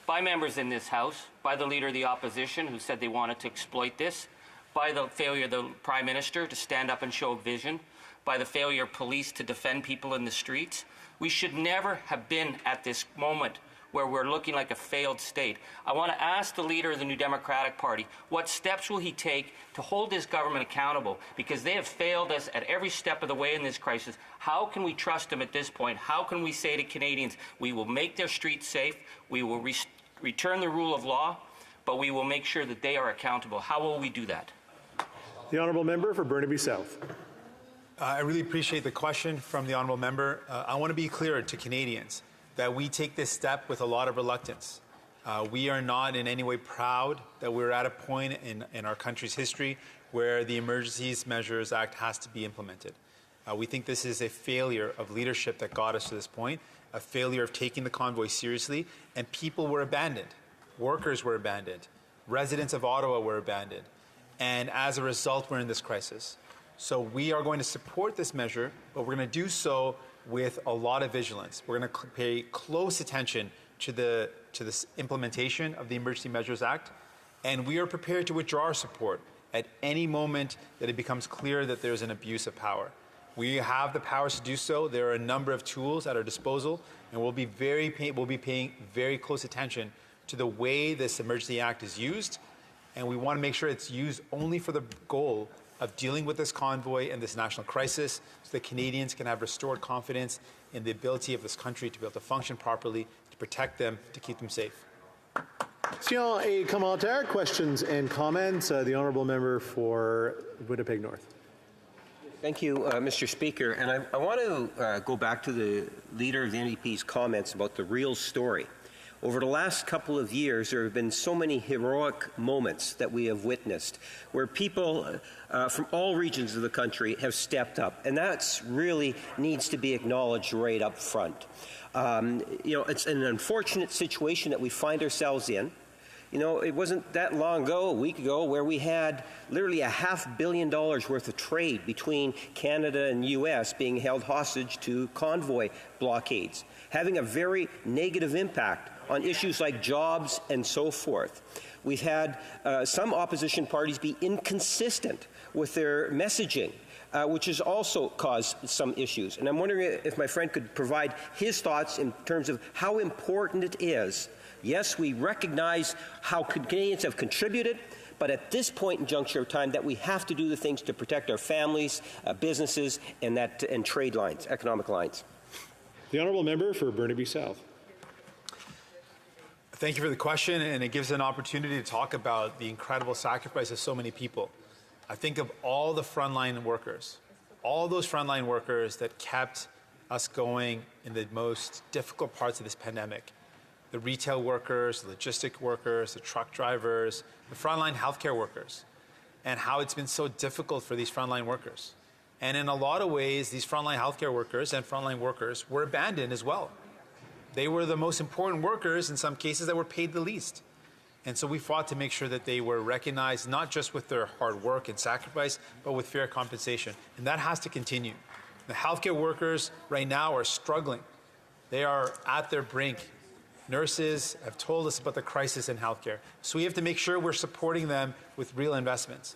by members in this House, by the Leader of the Opposition who said they wanted to exploit this, by the failure of the Prime Minister to stand up and show vision, by the failure of police to defend people in the streets. We should never have been at this moment where we're looking like a failed state. I want to ask the leader of the New Democratic Party, what steps will he take to hold this government accountable? Because they have failed us at every step of the way in this crisis. How can we trust them at this point? How can we say to Canadians, we will make their streets safe, we will return the rule of law, but we will make sure that they are accountable? How will we do that? The honourable member for Burnaby South. I really appreciate the question from the honourable member. I want to be clear to Canadians that we take this step with a lot of reluctance. We are not in any way proud that we're at a point in our country's history where the Emergencies Measures Act has to be implemented. We think this is a failure of leadership that got us to this point, a failure of taking the convoy seriously, and people were abandoned. Workers were abandoned. Residents of Ottawa were abandoned. And as a result, we're in this crisis. So we are going to support this measure, but we're going to do so with a lot of vigilance. We're going to pay close attention to this implementation of the Emergency Measures Act, and we are prepared to withdraw our support at any moment that it becomes clear that there's an abuse of power. We have the powers to do so. There are a number of tools at our disposal, and we'll be paying very close attention to the way this Emergency Act is used, and we want to make sure it's used only for the goal of dealing with this convoy and this national crisis so that Canadians can have restored confidence in the ability of this country to be able to function properly, to protect them, to keep them safe. Question et commentaire, questions and comments. The honourable member for Winnipeg North. Thank you, Mr. Speaker. And I want to go back to the Leader of the NDP's comments about the real story. Over the last couple of years, there have been so many heroic moments that we have witnessed where people from all regions of the country have stepped up, and that really needs to be acknowledged right up front. It's an unfortunate situation that we find ourselves in. It wasn't that long ago, a week ago, where we had literally $500 million worth of trade between Canada and U.S. being held hostage to convoy blockades, having a very negative impact on issues like jobs and so forth. We've had some opposition parties be inconsistent with their messaging, which has also caused some issues. And I'm wondering if my friend could provide his thoughts in terms of how important it is. Yes, we recognize how Canadians have contributed, but at this point in juncture of time that we have to do the things to protect our families, businesses, and trade lines, economic lines. The honourable member for Burnaby South. Thank you for the question, and it gives an opportunity to talk about the incredible sacrifice of so many people. I think of all the frontline workers, all those frontline workers that kept us going in the most difficult parts of this pandemic. The retail workers, the logistic workers, the truck drivers, the frontline healthcare workers, and how it's been so difficult for these frontline workers. And in a lot of ways, these frontline healthcare workers and frontline workers were abandoned as well. They were the most important workers in some cases that were paid the least. And so we fought to make sure that they were recognized not just with their hard work and sacrifice, but with fair compensation. And that has to continue. The healthcare workers right now are struggling. They are at their brink. Nurses have told us about the crisis in healthcare. So we have to make sure we're supporting them with real investments.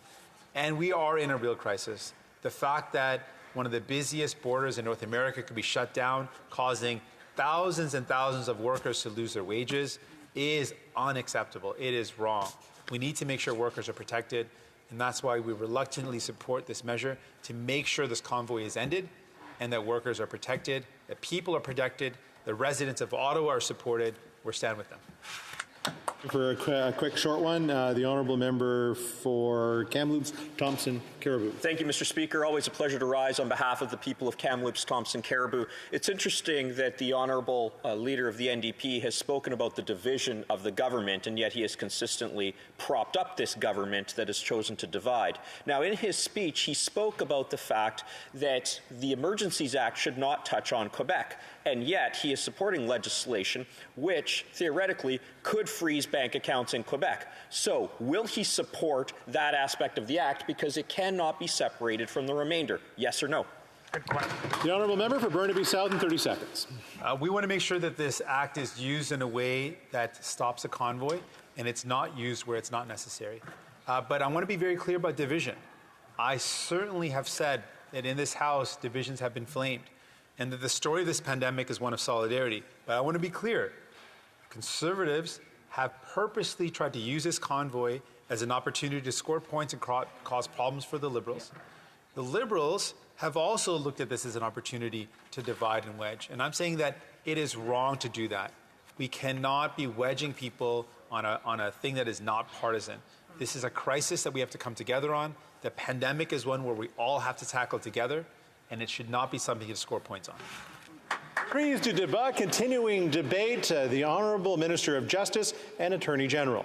And we are in a real crisis. The fact that one of the busiest borders in North America could be shut down, causing thousands and thousands of workers to lose their wages, is unacceptable. It is wrong. We need to make sure workers are protected, and that's why we reluctantly support this measure to make sure this convoy is ended and that workers are protected, that people are protected, the residents of Ottawa are supported. We're standing with them. For a quick short one, the honourable member for Kamloops, Thompson, Caribou. Thank you, Mr. Speaker. Always a pleasure to rise on behalf of the people of Kamloops, Thompson, Caribou. It's interesting that the honourable leader of the NDP has spoken about the division of the government, and yet he has consistently propped up this government that has chosen to divide. Now, in his speech, he spoke about the fact that the Emergencies Act should not touch on Quebec, and yet he is supporting legislation which, theoretically, could freeze bank accounts in Quebec. So, will he support that aspect of the Act because it cannot be separated from the remainder? Yes or no? The honourable member for Burnaby South in 30 seconds. We want to make sure that this Act is used in a way that stops a convoy, and it's not used where it's not necessary. But I want to be very clear about division. I certainly have said that in this House, divisions have been flamed, and that the story of this pandemic is one of solidarity. But I want to be clear. Conservatives have purposely tried to use this convoy as an opportunity to score points and cause problems for the Liberals. The Liberals have also looked at this as an opportunity to divide and wedge. And I'm saying that it is wrong to do that. We cannot be wedging people on a thing that is not partisan. This is a crisis that we have to come together on. The pandemic is one where we all have to tackle together, and it should not be something to score points on. Prise du débat, continuing debate, the Honourable Minister of Justice and Attorney General.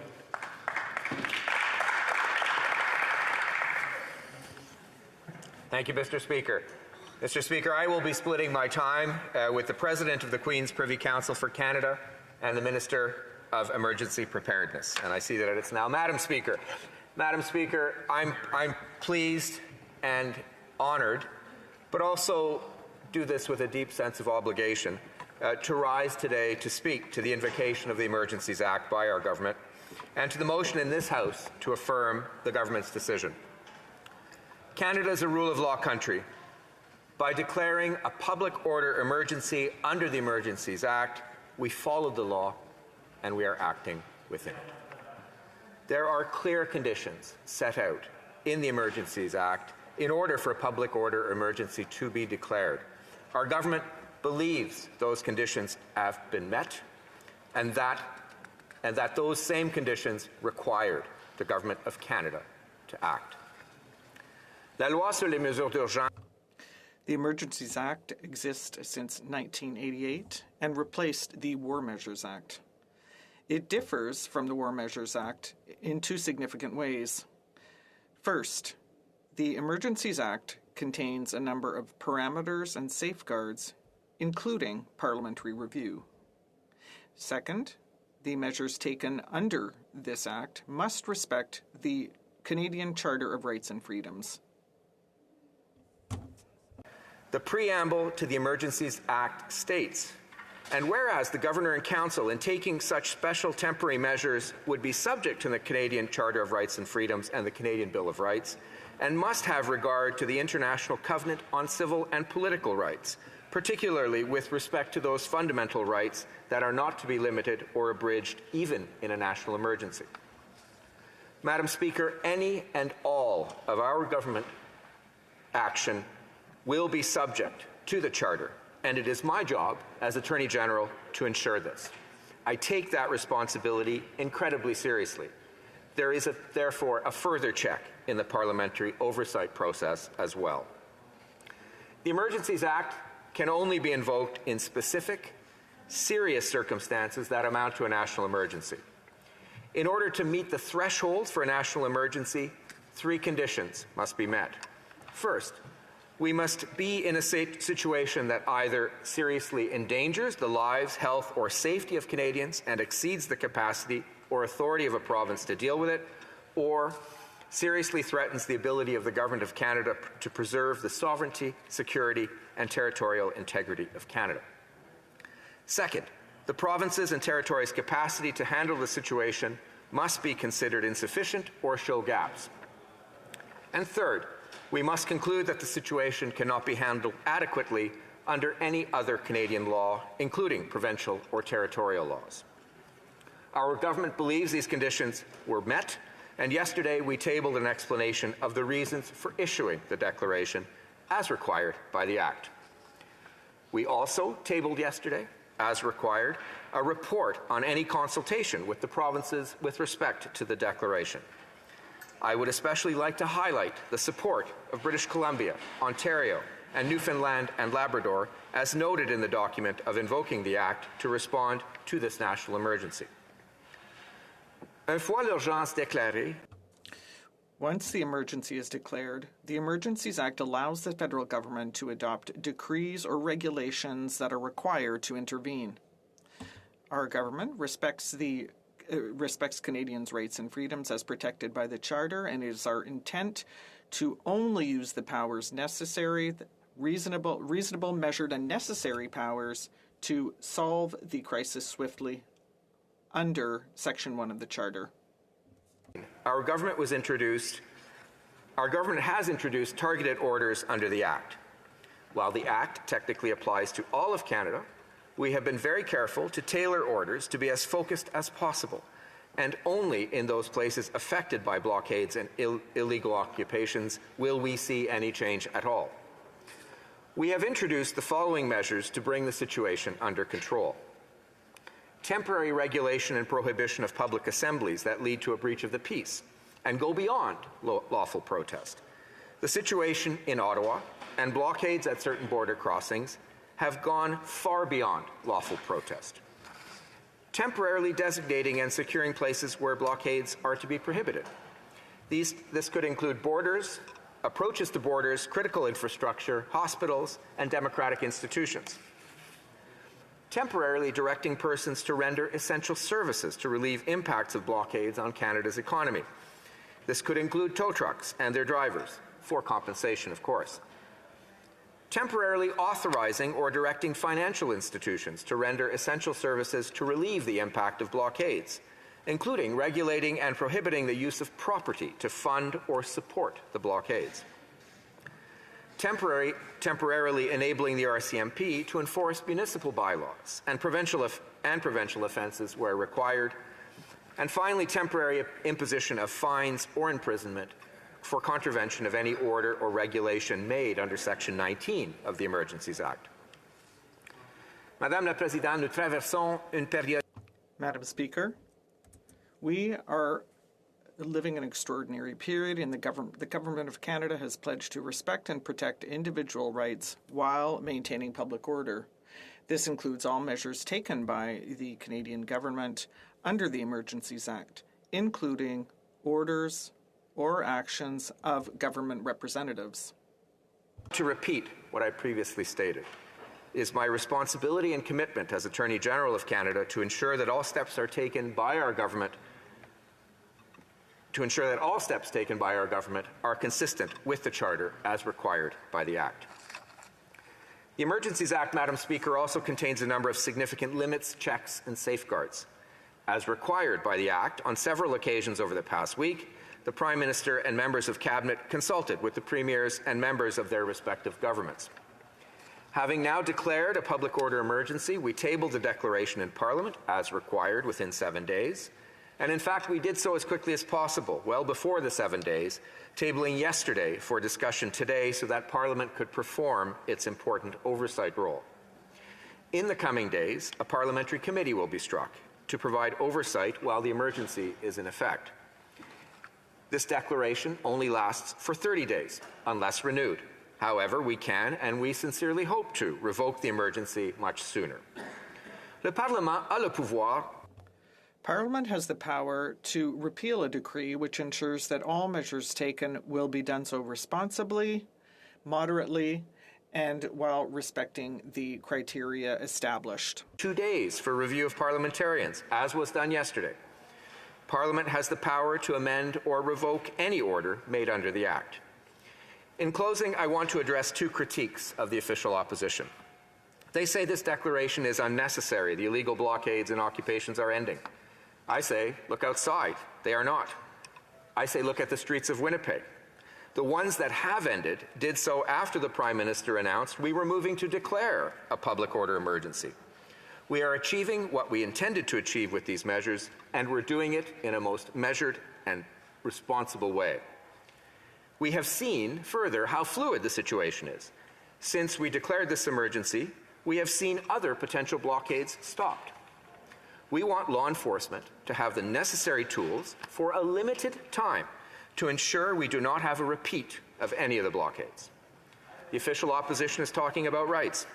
Thank you, Mr. Speaker. Mr. Speaker, I will be splitting my time with the President of the Queen's Privy Council for Canada and the Minister of Emergency Preparedness. And I see that it's now Madam Speaker. Madam Speaker, I'm pleased and honored, but also do this with a deep sense of obligation to rise today to speak to the invocation of the Emergencies Act by our government and to the motion in this House to affirm the government's decision. Canada is a rule of law country. By declaring a public order emergency under the Emergencies Act, we followed the law and we are acting within it. There are clear conditions set out in the Emergencies Act in order for a public order emergency to be declared. Our government believes those conditions have been met and that those same conditions required the Government of Canada to act. La loi sur les mesures d'urgence. The Emergencies Act exists since 1988 and replaced the War Measures Act. It differs from the War Measures Act in two significant ways. First, the Emergencies Act contains a number of parameters and safeguards, including parliamentary review. Second, the measures taken under this Act must respect the Canadian Charter of Rights and Freedoms. The preamble to the Emergencies Act states, and whereas the Governor and Council, in taking such special temporary measures, would be subject to the Canadian Charter of Rights and Freedoms and the Canadian Bill of Rights, and must have regard to the International Covenant on Civil and Political Rights, particularly with respect to those fundamental rights that are not to be limited or abridged even in a national emergency. Madam Speaker, any and all of our government action will be subject to the Charter, and it is my job as Attorney General to ensure this. I take that responsibility incredibly seriously. There is therefore a further check in the parliamentary oversight process as well. The Emergencies Act can only be invoked in specific, serious circumstances that amount to a national emergency. In order to meet the threshold for a national emergency, 3 conditions must be met. First, we must be in a situation that either seriously endangers the lives, health, or safety of Canadians and exceeds the capacity or authority of a province to deal with it, or seriously threatens the ability of the Government of Canada to preserve the sovereignty, security, and territorial integrity of Canada. Second, the provinces and territories' capacity to handle the situation must be considered insufficient or show gaps. And third, we must conclude that the situation cannot be handled adequately under any other Canadian law, including provincial or territorial laws. Our government believes these conditions were met, and yesterday we tabled an explanation of the reasons for issuing the declaration as required by the Act. We also tabled yesterday, as required, a report on any consultation with the provinces with respect to the declaration. I would especially like to highlight the support of British Columbia, Ontario, and Newfoundland and Labrador, as noted in the document of invoking the Act to respond to this national emergency. Une fois l'urgence déclarée, once the emergency is declared, the Emergencies Act allows the federal government to adopt decrees or regulations that are required to intervene. Our government respects Canadians' rights and freedoms as protected by the Charter, and it is our intent to only use the powers necessary, reasonable, measured, and necessary powers to solve the crisis swiftly under Section 1 of the Charter. Our government has introduced targeted orders under the Act. While the Act technically applies to all of Canada, we have been very careful to tailor orders to be as focused as possible, and only in those places affected by blockades and illegal occupations will we see any change at all. We have introduced the following measures to bring the situation under control. Temporary regulation and prohibition of public assemblies that lead to a breach of the peace and go beyond lawful protest. The situation in Ottawa and blockades at certain border crossings have gone far beyond lawful protest. Temporarily designating and securing places where blockades are to be prohibited. This could include borders, approaches to borders, critical infrastructure, hospitals, and democratic institutions. Temporarily directing persons to render essential services to relieve impacts of blockades on Canada's economy. This could include tow trucks and their drivers, for compensation, of course. Temporarily authorizing or directing financial institutions to render essential services to relieve the impact of blockades, including regulating and prohibiting the use of property to fund or support the blockades. Temporarily enabling the RCMP to enforce municipal bylaws and provincial offences where required. And finally, temporary imposition of fines or imprisonment for contravention of any order or regulation made under Section 19 of the Emergencies Act. Madame la Présidente, nous traversons une période. Madam Speaker, we are living an extraordinary period in the Government of Canada has pledged to respect and protect individual rights while maintaining public order. This includes all measures taken by the Canadian government under the Emergencies Act, including orders or actions of government representatives. To repeat what I previously stated, it is my responsibility and commitment as Attorney General of Canada to ensure that all steps taken by our government are consistent with the Charter as required by the Act. The Emergencies Act, Madam Speaker, also contains a number of significant limits, checks, and safeguards. As required by the Act, on several occasions over the past week, the Prime Minister and members of Cabinet consulted with the Premiers and members of their respective governments. Having now declared a public order emergency, we tabled the declaration in Parliament, as required, within 7 days. And in fact, we did so as quickly as possible, well before the 7 days, tabling yesterday for discussion today so that Parliament could perform its important oversight role. In the coming days, a parliamentary committee will be struck to provide oversight while the emergency is in effect. This declaration only lasts for 30 days, unless renewed. However, we can, and we sincerely hope to, revoke the emergency much sooner. Le Parlement a le pouvoir. Parliament has the power to repeal a decree which ensures that all measures taken will be done so responsibly, moderately, and while respecting the criteria established. 2 days for review of parliamentarians, as was done yesterday. Parliament has the power to amend or revoke any order made under the Act. In closing, I want to address two critiques of the official opposition. They say this declaration is unnecessary. The illegal blockades and occupations are ending. I say, look outside. They are not. I say, look at the streets of Winnipeg. The ones that have ended did so after the Prime Minister announced we were moving to declare a public order emergency. We are achieving what we intended to achieve with these measures, and we're doing it in a most measured and responsible way. We have seen further how fluid the situation is. Since we declared this emergency, we have seen other potential blockades stopped. We want law enforcement to have the necessary tools for a limited time to ensure we do not have a repeat of any of the blockades. The official opposition is talking about rights.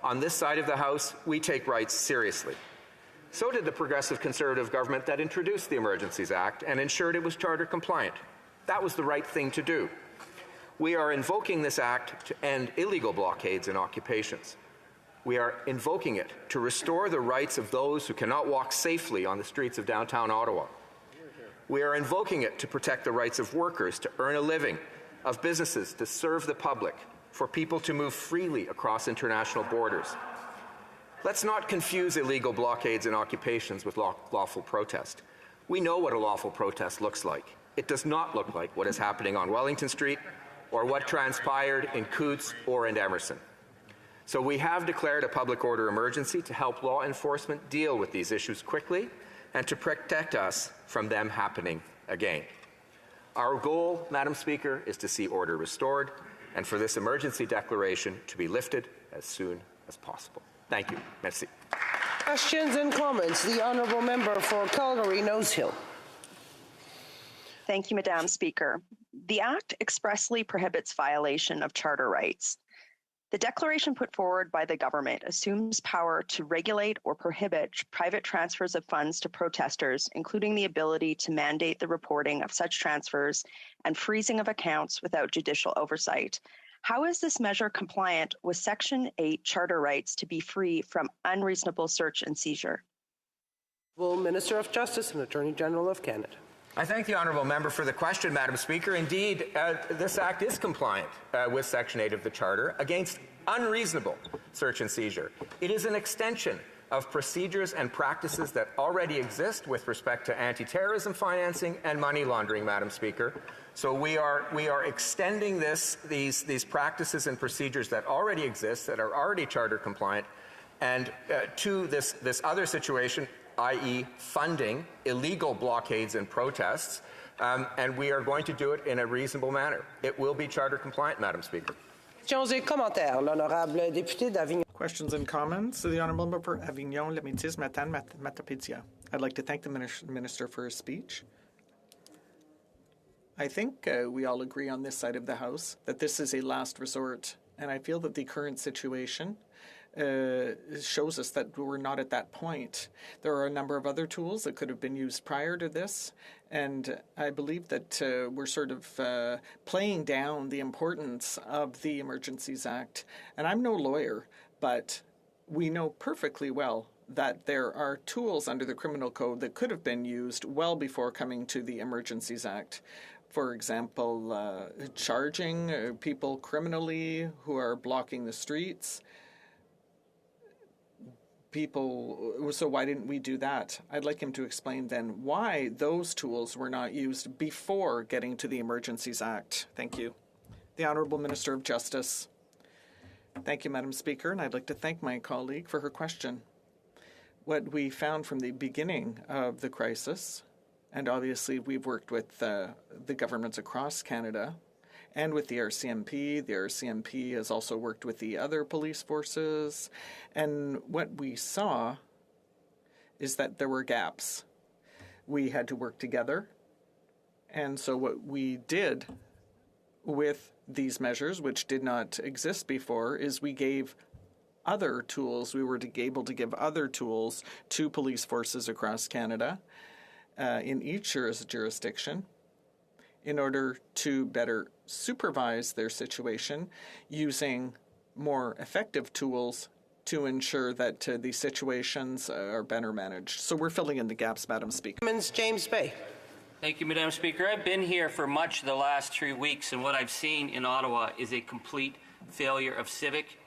On this side of the House, we take rights seriously. So did the Progressive Conservative government that introduced the Emergencies Act and ensured it was Charter compliant. That was the right thing to do. We are invoking this act to end illegal blockades and occupations. We are invoking it to restore the rights of those who cannot walk safely on the streets of downtown Ottawa. We are invoking it to protect the rights of workers to earn a living, of businesses to serve the public, for people to move freely across international borders. Let's not confuse illegal blockades and occupations with lawful protest. We know what a lawful protest looks like. It does not look like what is happening on Wellington Street or what transpired in Coutts or in Emerson. So we have declared a public order emergency to help law enforcement deal with these issues quickly and to protect us from them happening again. Our goal, Madam Speaker, is to see order restored and for this emergency declaration to be lifted as soon as possible. Thank you. Merci. Questions and comments. The Honourable Member for Calgary-Nose Hill. Thank you, Madam Speaker. The Act expressly prohibits violation of Charter rights. The declaration put forward by the government assumes power to regulate or prohibit private transfers of funds to protesters, including the ability to mandate the reporting of such transfers and freezing of accounts without judicial oversight. How is this measure compliant with Section 8 Charter rights to be free from unreasonable search and seizure? Well, Minister of Justice and Attorney General of Canada. I thank the honourable member for the question, Madam Speaker. Indeed, this Act is compliant with Section 8 of the Charter against unreasonable search and seizure. It is an extension of procedures and practices that already exist with respect to anti-terrorism financing and money laundering, Madam Speaker. So we are extending these practices and procedures that already exist, that are already Charter compliant, and to this other situation, i.e. funding illegal blockades and protests, and we are going to do it in a reasonable manner. It will be Charter compliant, Madam Speaker. Questions et commentaires. L'honorable député d'Avignon. Questions and comments? The Honourable Member for Avignon, Les Métis, Matane, Matapédia. I'd like to thank the Minister for his speech. I think we all agree on this side of the House that this is a last resort, and I feel that the current situation shows us that we're not at that point. There are a number of other tools that could have been used prior to this, and I believe that we're sort of playing down the importance of the Emergencies Act. And I'm no lawyer, but we know perfectly well that there are tools under the Criminal Code that could have been used well before coming to the Emergencies Act. For example, charging people criminally who are blocking the streets. So why didn't we do that? I'd like him to explain then why those tools were not used before getting to the Emergencies Act. Thank you. The Honourable Minister of Justice. Thank you, Madam Speaker, and I'd like to thank my colleague for her question. What we found from the beginning of the crisis, and obviously we've worked with the governments across Canada and with the RCMP. The RCMP has also worked with the other police forces. And what we saw is that there were gaps. We had to work together. And so what we did with these measures, which did not exist before, is we gave other tools. We were able to give other tools to police forces across Canada in each jurisdiction in order to better supervise their situation using more effective tools to ensure that these situations are better managed. So we're filling in the gaps, Madam Speaker. James Bay. Thank you, Madam Speaker. I've been here for much of the last 3 weeks, and what I've seen in Ottawa is a complete failure of civic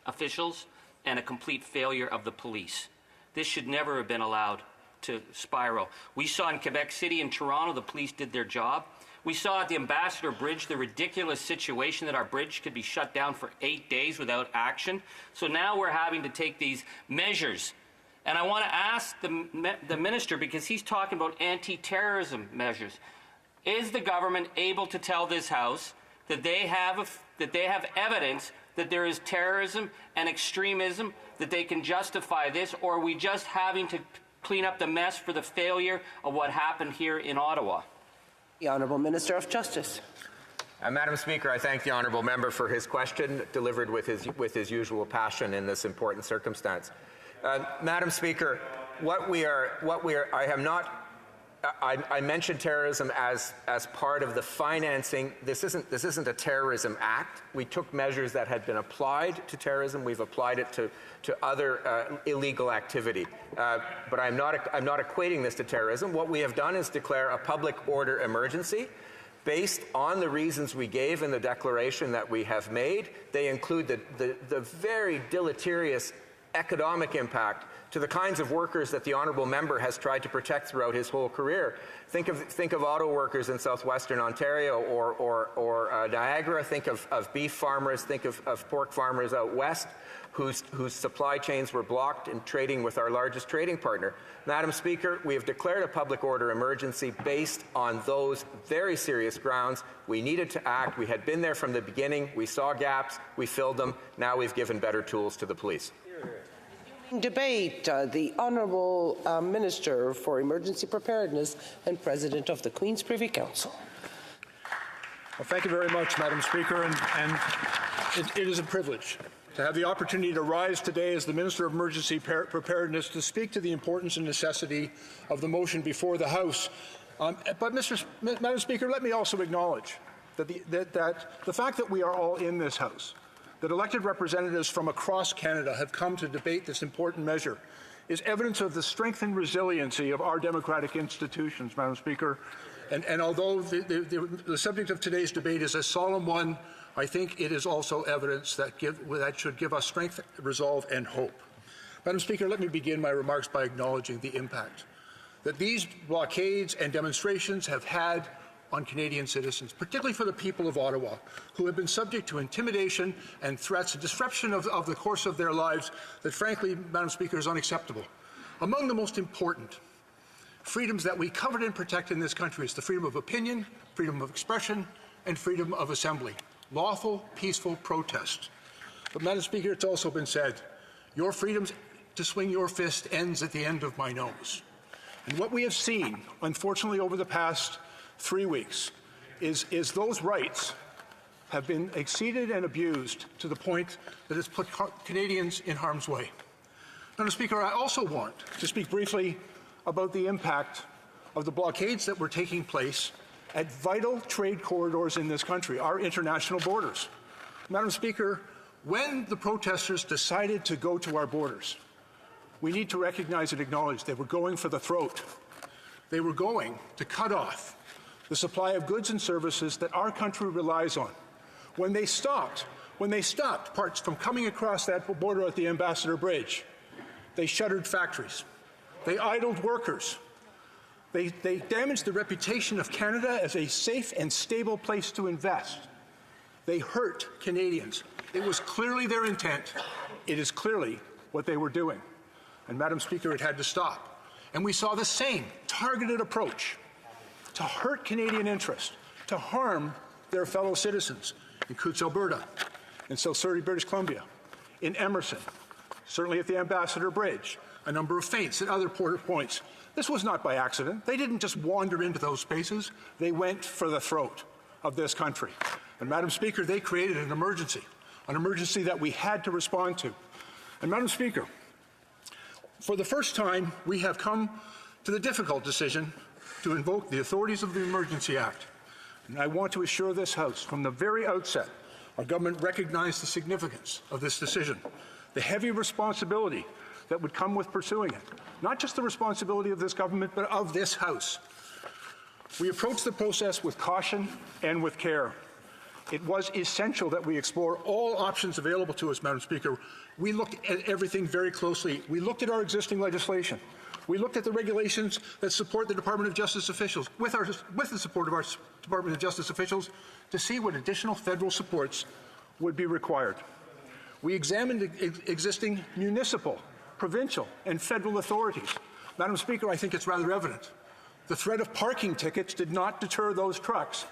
officials and a complete failure of the police. This should never have been allowed to spiral. We saw in Quebec City and Toronto the police did their job. We saw at the Ambassador Bridge the ridiculous situation that our bridge could be shut down for 8 days without action. So now we're having to take these measures. And I want to ask the minister, because he's talking about anti-terrorism measures, is the government able to tell this House that they have evidence that there is terrorism and extremism, that they can justify this, or are we just having to clean up the mess for the failure of what happened here in Ottawa? The Honourable Minister of Justice. Madam Speaker, I thank the honourable member for his question, delivered with his usual passion in this important circumstance. Madam Speaker, I mentioned terrorism as part of the financing. This isn't a terrorism act. We took measures that had been applied to terrorism. We've applied it to other illegal activity. But I'm not equating this to terrorism. What we have done is declare a public order emergency. Based on the reasons we gave in the declaration that we have made, they include the very deleterious economic impact to the kinds of workers that the honourable member has tried to protect throughout his whole career. Think of auto workers in southwestern Ontario or Niagara. Think of beef farmers. Think of pork farmers out west whose supply chains were blocked in trading with our largest trading partner. Madam Speaker, we have declared a public order emergency based on those very serious grounds. We needed to act. We had been there from the beginning. We saw gaps. We filled them. Now we've given better tools to the police. Debate, the Honourable Minister for Emergency Preparedness and President of the Queen's Privy Council. Well, thank you very much, Madam Speaker, and it is a privilege to have the opportunity to rise today as the Minister of Emergency Preparedness to speak to the importance and necessity of the motion before the House. But, Madam Speaker, let me also acknowledge that the fact that we are all in this House, that elected representatives from across Canada have come to debate this important measure, is evidence of the strength and resiliency of our democratic institutions, Madam Speaker. And although the subject of today's debate is a solemn one, I think it is also evidence that should give us strength, resolve, and hope. Madam Speaker, let me begin my remarks by acknowledging the impact that these blockades and demonstrations have had on Canadian citizens, particularly for the people of Ottawa, who have been subject to intimidation and threats, a disruption of the course of their lives that, frankly, Madam Speaker, is unacceptable. Among the most important freedoms that we covet and protect in this country is the freedom of opinion, freedom of expression, and freedom of assembly, lawful, peaceful protest. But, Madam Speaker, it's also been said, your freedoms to swing your fist ends at the end of my nose. And what we have seen, unfortunately, over the past 3 weeks is those rights have been exceeded and abused to the point that it's put Canadians in harm's way. Madam Speaker, I also want to speak briefly about the impact of the blockades that were taking place at vital trade corridors in this country, our international borders. Madam Speaker, when the protesters decided to go to our borders, we need to recognize and acknowledge they were going for the throat. They were going to cut off the supply of goods and services that our country relies on. When they stopped parts from coming across that border at the Ambassador Bridge, they shuttered factories. They idled workers. They damaged the reputation of Canada as a safe and stable place to invest. They hurt Canadians. It was clearly their intent. It is clearly what they were doing. And, Madam Speaker, it had to stop. And we saw the same targeted approach to hurt Canadian interest, to harm their fellow citizens in Coutts, Alberta, in South Surrey, British Columbia, in Emerson, certainly at the Ambassador Bridge, a number of feints at other border points. This was not by accident. They didn't just wander into those spaces. They went for the throat of this country. And, Madam Speaker, they created an emergency that we had to respond to. And, Madam Speaker, for the first time, we have come to the difficult decision to invoke the authorities of the Emergency Act. And I want to assure this House, from the very outset, our government recognized the significance of this decision, the heavy responsibility that would come with pursuing it. Not just the responsibility of this government, but of this House. We approached the process with caution and with care. It was essential that we explore all options available to us, Madam Speaker. We looked at everything very closely. We looked at our existing legislation. We looked at the regulations that support the Department of Justice officials, with the support of our Department of Justice officials, to see what additional federal supports would be required. We examined existing municipal, provincial, and federal authorities. Madam Speaker, I think it's rather evident. The threat of parking tickets did not deter those trucks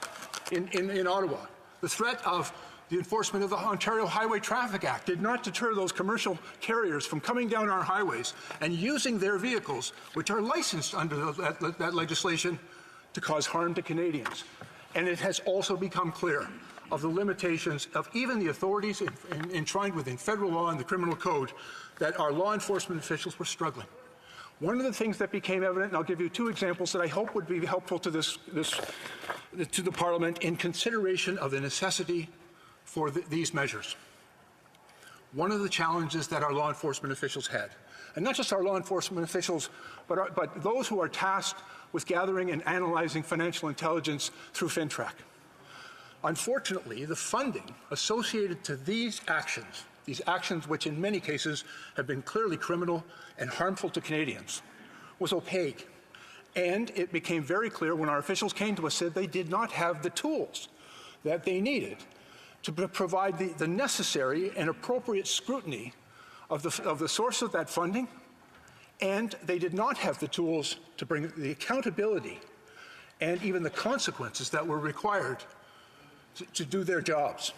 in Ottawa. The threat of the enforcement of the Ontario Highway Traffic Act did not deter those commercial carriers from coming down our highways and using their vehicles, which are licensed under that legislation, to cause harm to Canadians. And it has also become clear of the limitations of even the authorities enshrined within federal law and the criminal code that our law enforcement officials were struggling. One of the things that became evident, and I'll give you two examples that I hope would be helpful to the Parliament in consideration of the necessity for these measures. One of the challenges that our law enforcement officials had, and not just our law enforcement officials, but those who are tasked with gathering and analyzing financial intelligence through FinTrack. Unfortunately, the funding associated to these actions which in many cases have been clearly criminal and harmful to Canadians, was opaque. And it became very clear when our officials came to us that they did not have the tools that they needed to provide the necessary and appropriate scrutiny of the source of that funding, and they did not have the tools to bring the accountability and even the consequences that were required to do their jobs.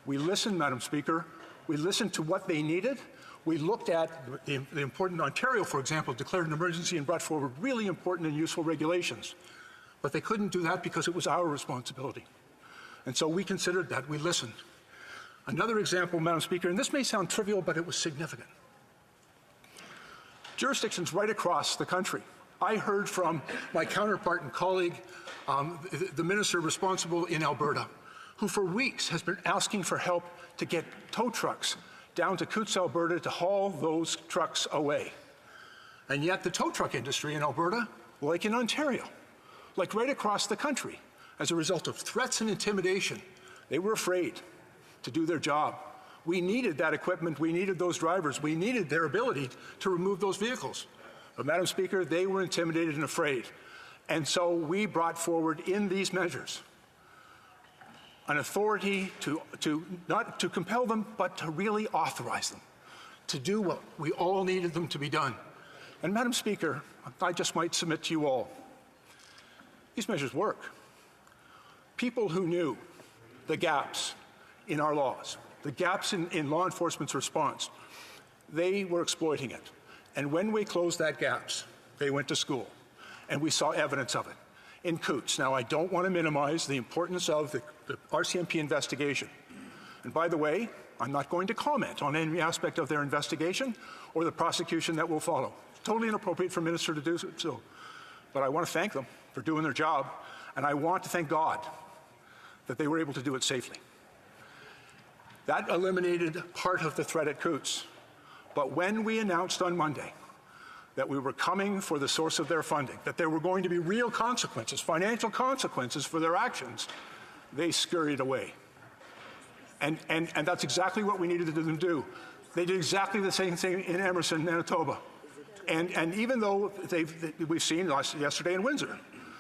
We listened, Madam Speaker. We listened to what they needed. We looked at the important Ontario, for example, declared an emergency and brought forward really important and useful regulations. But they couldn't do that because it was our responsibility. And so we considered that. We listened. Another example, Madam Speaker, and this may sound trivial, but it was significant. Jurisdictions right across the country. I heard from my counterpart and colleague, the minister responsible in Alberta, who for weeks has been asking for help to get tow trucks down to Coutts, Alberta, to haul those trucks away. And yet the tow truck industry in Alberta, like in Ontario, like right across the country, as a result of threats and intimidation. They were afraid to do their job. We needed that equipment. We needed those drivers. We needed their ability to remove those vehicles. But, Madam Speaker, they were intimidated and afraid. And so we brought forward in these measures an authority to not to compel them, but to really authorize them to do what we all needed them to be done. And, Madam Speaker, I just might submit to you all, these measures work. People who knew the gaps in our laws, the gaps in law enforcement's response, they were exploiting it. And when we closed that gaps, they went to school, and we saw evidence of it in Coots. Now, I don't want to minimize the importance of the RCMP investigation. And by the way, I'm not going to comment on any aspect of their investigation or the prosecution that will follow. It's totally inappropriate for a minister to do so. But I want to thank them for doing their job, and I want to thank God that they were able to do it safely. That eliminated part of the threat at Coots. But when we announced on Monday that we were coming for the source of their funding, that there were going to be real consequences, financial consequences for their actions, they scurried away. And that's exactly what we needed them to do. They did exactly the same thing in Emerson, Manitoba. And even though we've seen yesterday in Windsor,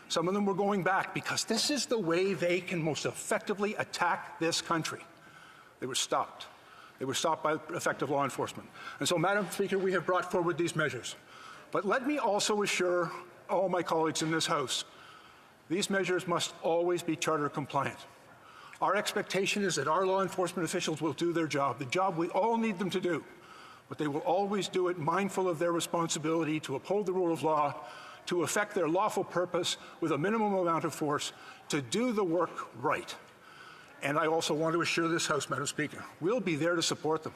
some of them were going back because this is the way they can most effectively attack this country. They were stopped. They were stopped by effective law enforcement. And so, Madam Speaker, we have brought forward these measures. But let me also assure all my colleagues in this House, these measures must always be charter compliant. Our expectation is that our law enforcement officials will do their job, the job we all need them to do, but they will always do it mindful of their responsibility to uphold the rule of law, to effect their lawful purpose with a minimum amount of force, to do the work right. And I also want to assure this House, Madam Speaker, we'll be there to support them.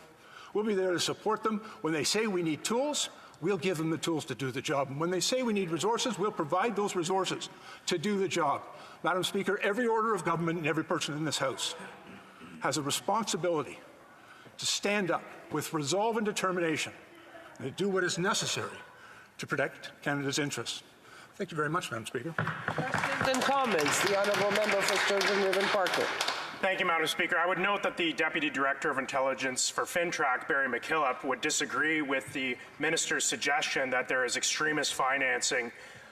We'll be there to support them. When they say we need tools, we'll give them the tools to do the job. And when they say we need resources, we'll provide those resources to do the job. Madam Speaker, every order of government and every person in this House has a responsibility to stand up with resolve and determination and to do what is necessary to protect Canada's interests. Thank you very much, Madam Speaker. Questions and comments. The Honourable Member for Sturgeon River Parker. Thank you, Madam Speaker. I would note that the Deputy Director of Intelligence for FinTrack, Barry McKillop, would disagree with the Minister's suggestion that there is extremist financing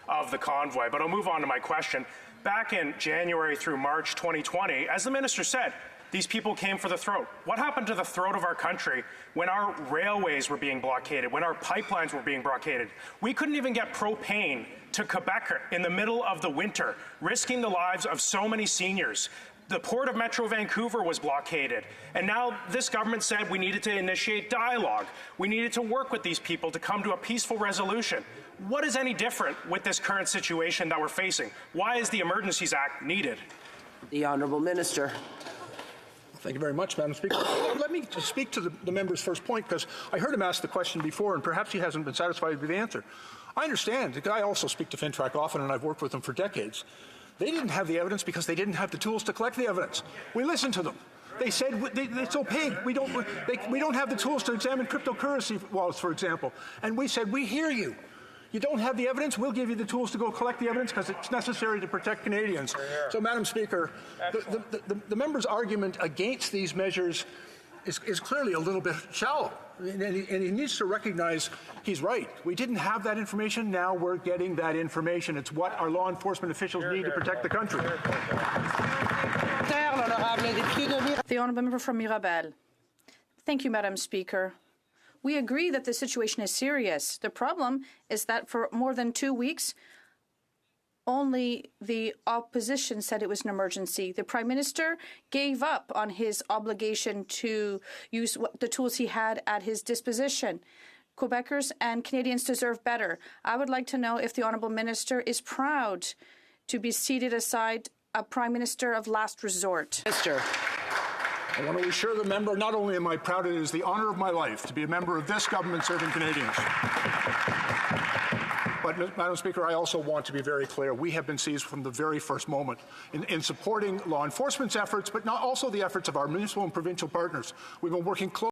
of the convoy. But I'll move on to my question. Back in January through March 2020, as the Minister said, these people came for the throat. What happened to the throat of our country when our railways were being blockaded, when our pipelines were being blockaded? We couldn't even get propane to Quebec in the middle of the winter, risking the lives of so many seniors. The port of Metro Vancouver was blockaded. And now this government said we needed to initiate dialogue. We needed to work with these people to come to a peaceful resolution. What is any different with this current situation that we're facing? Why is the Emergencies Act needed? The Honourable Minister. Thank you very much, Madam Speaker. Let me speak to the member's first point, because I heard him ask the question before, and perhaps he hasn't been satisfied with the answer. I understand. I also speak to FinTrack often, and I've worked with them for decades. They didn't have the evidence because they didn't have the tools to collect the evidence. We listened to them. They said it's opaque. We don't have the tools to examine cryptocurrency wallets, for example. And we said, we hear you. You don't have the evidence, we'll give you the tools to go collect the evidence because it's necessary to protect Canadians. So, Madam Speaker, the member's argument against these measures is clearly a little bit shallow. And he needs to recognize he's right. We didn't have that information. Now we're getting that information. It's what our law enforcement officials need to protect the country. The Honourable Member from Mirabel. Thank you, Madam Speaker. We agree that the situation is serious. The problem is that for more than 2 weeks, only the opposition said it was an emergency. The Prime Minister gave up on his obligation to use the tools he had at his disposition. Quebecers and Canadians deserve better. I would like to know if the Honourable Minister is proud to be seated aside a Prime Minister of last resort. Minister. I want to assure the member, not only am I proud, it is the honour of my life to be a member of this government serving Canadians. But, Madam Speaker, I also want to be very clear. We have been seized from the very first moment in supporting law enforcement's efforts, but not also the efforts of our municipal and provincial partners. We've been working closely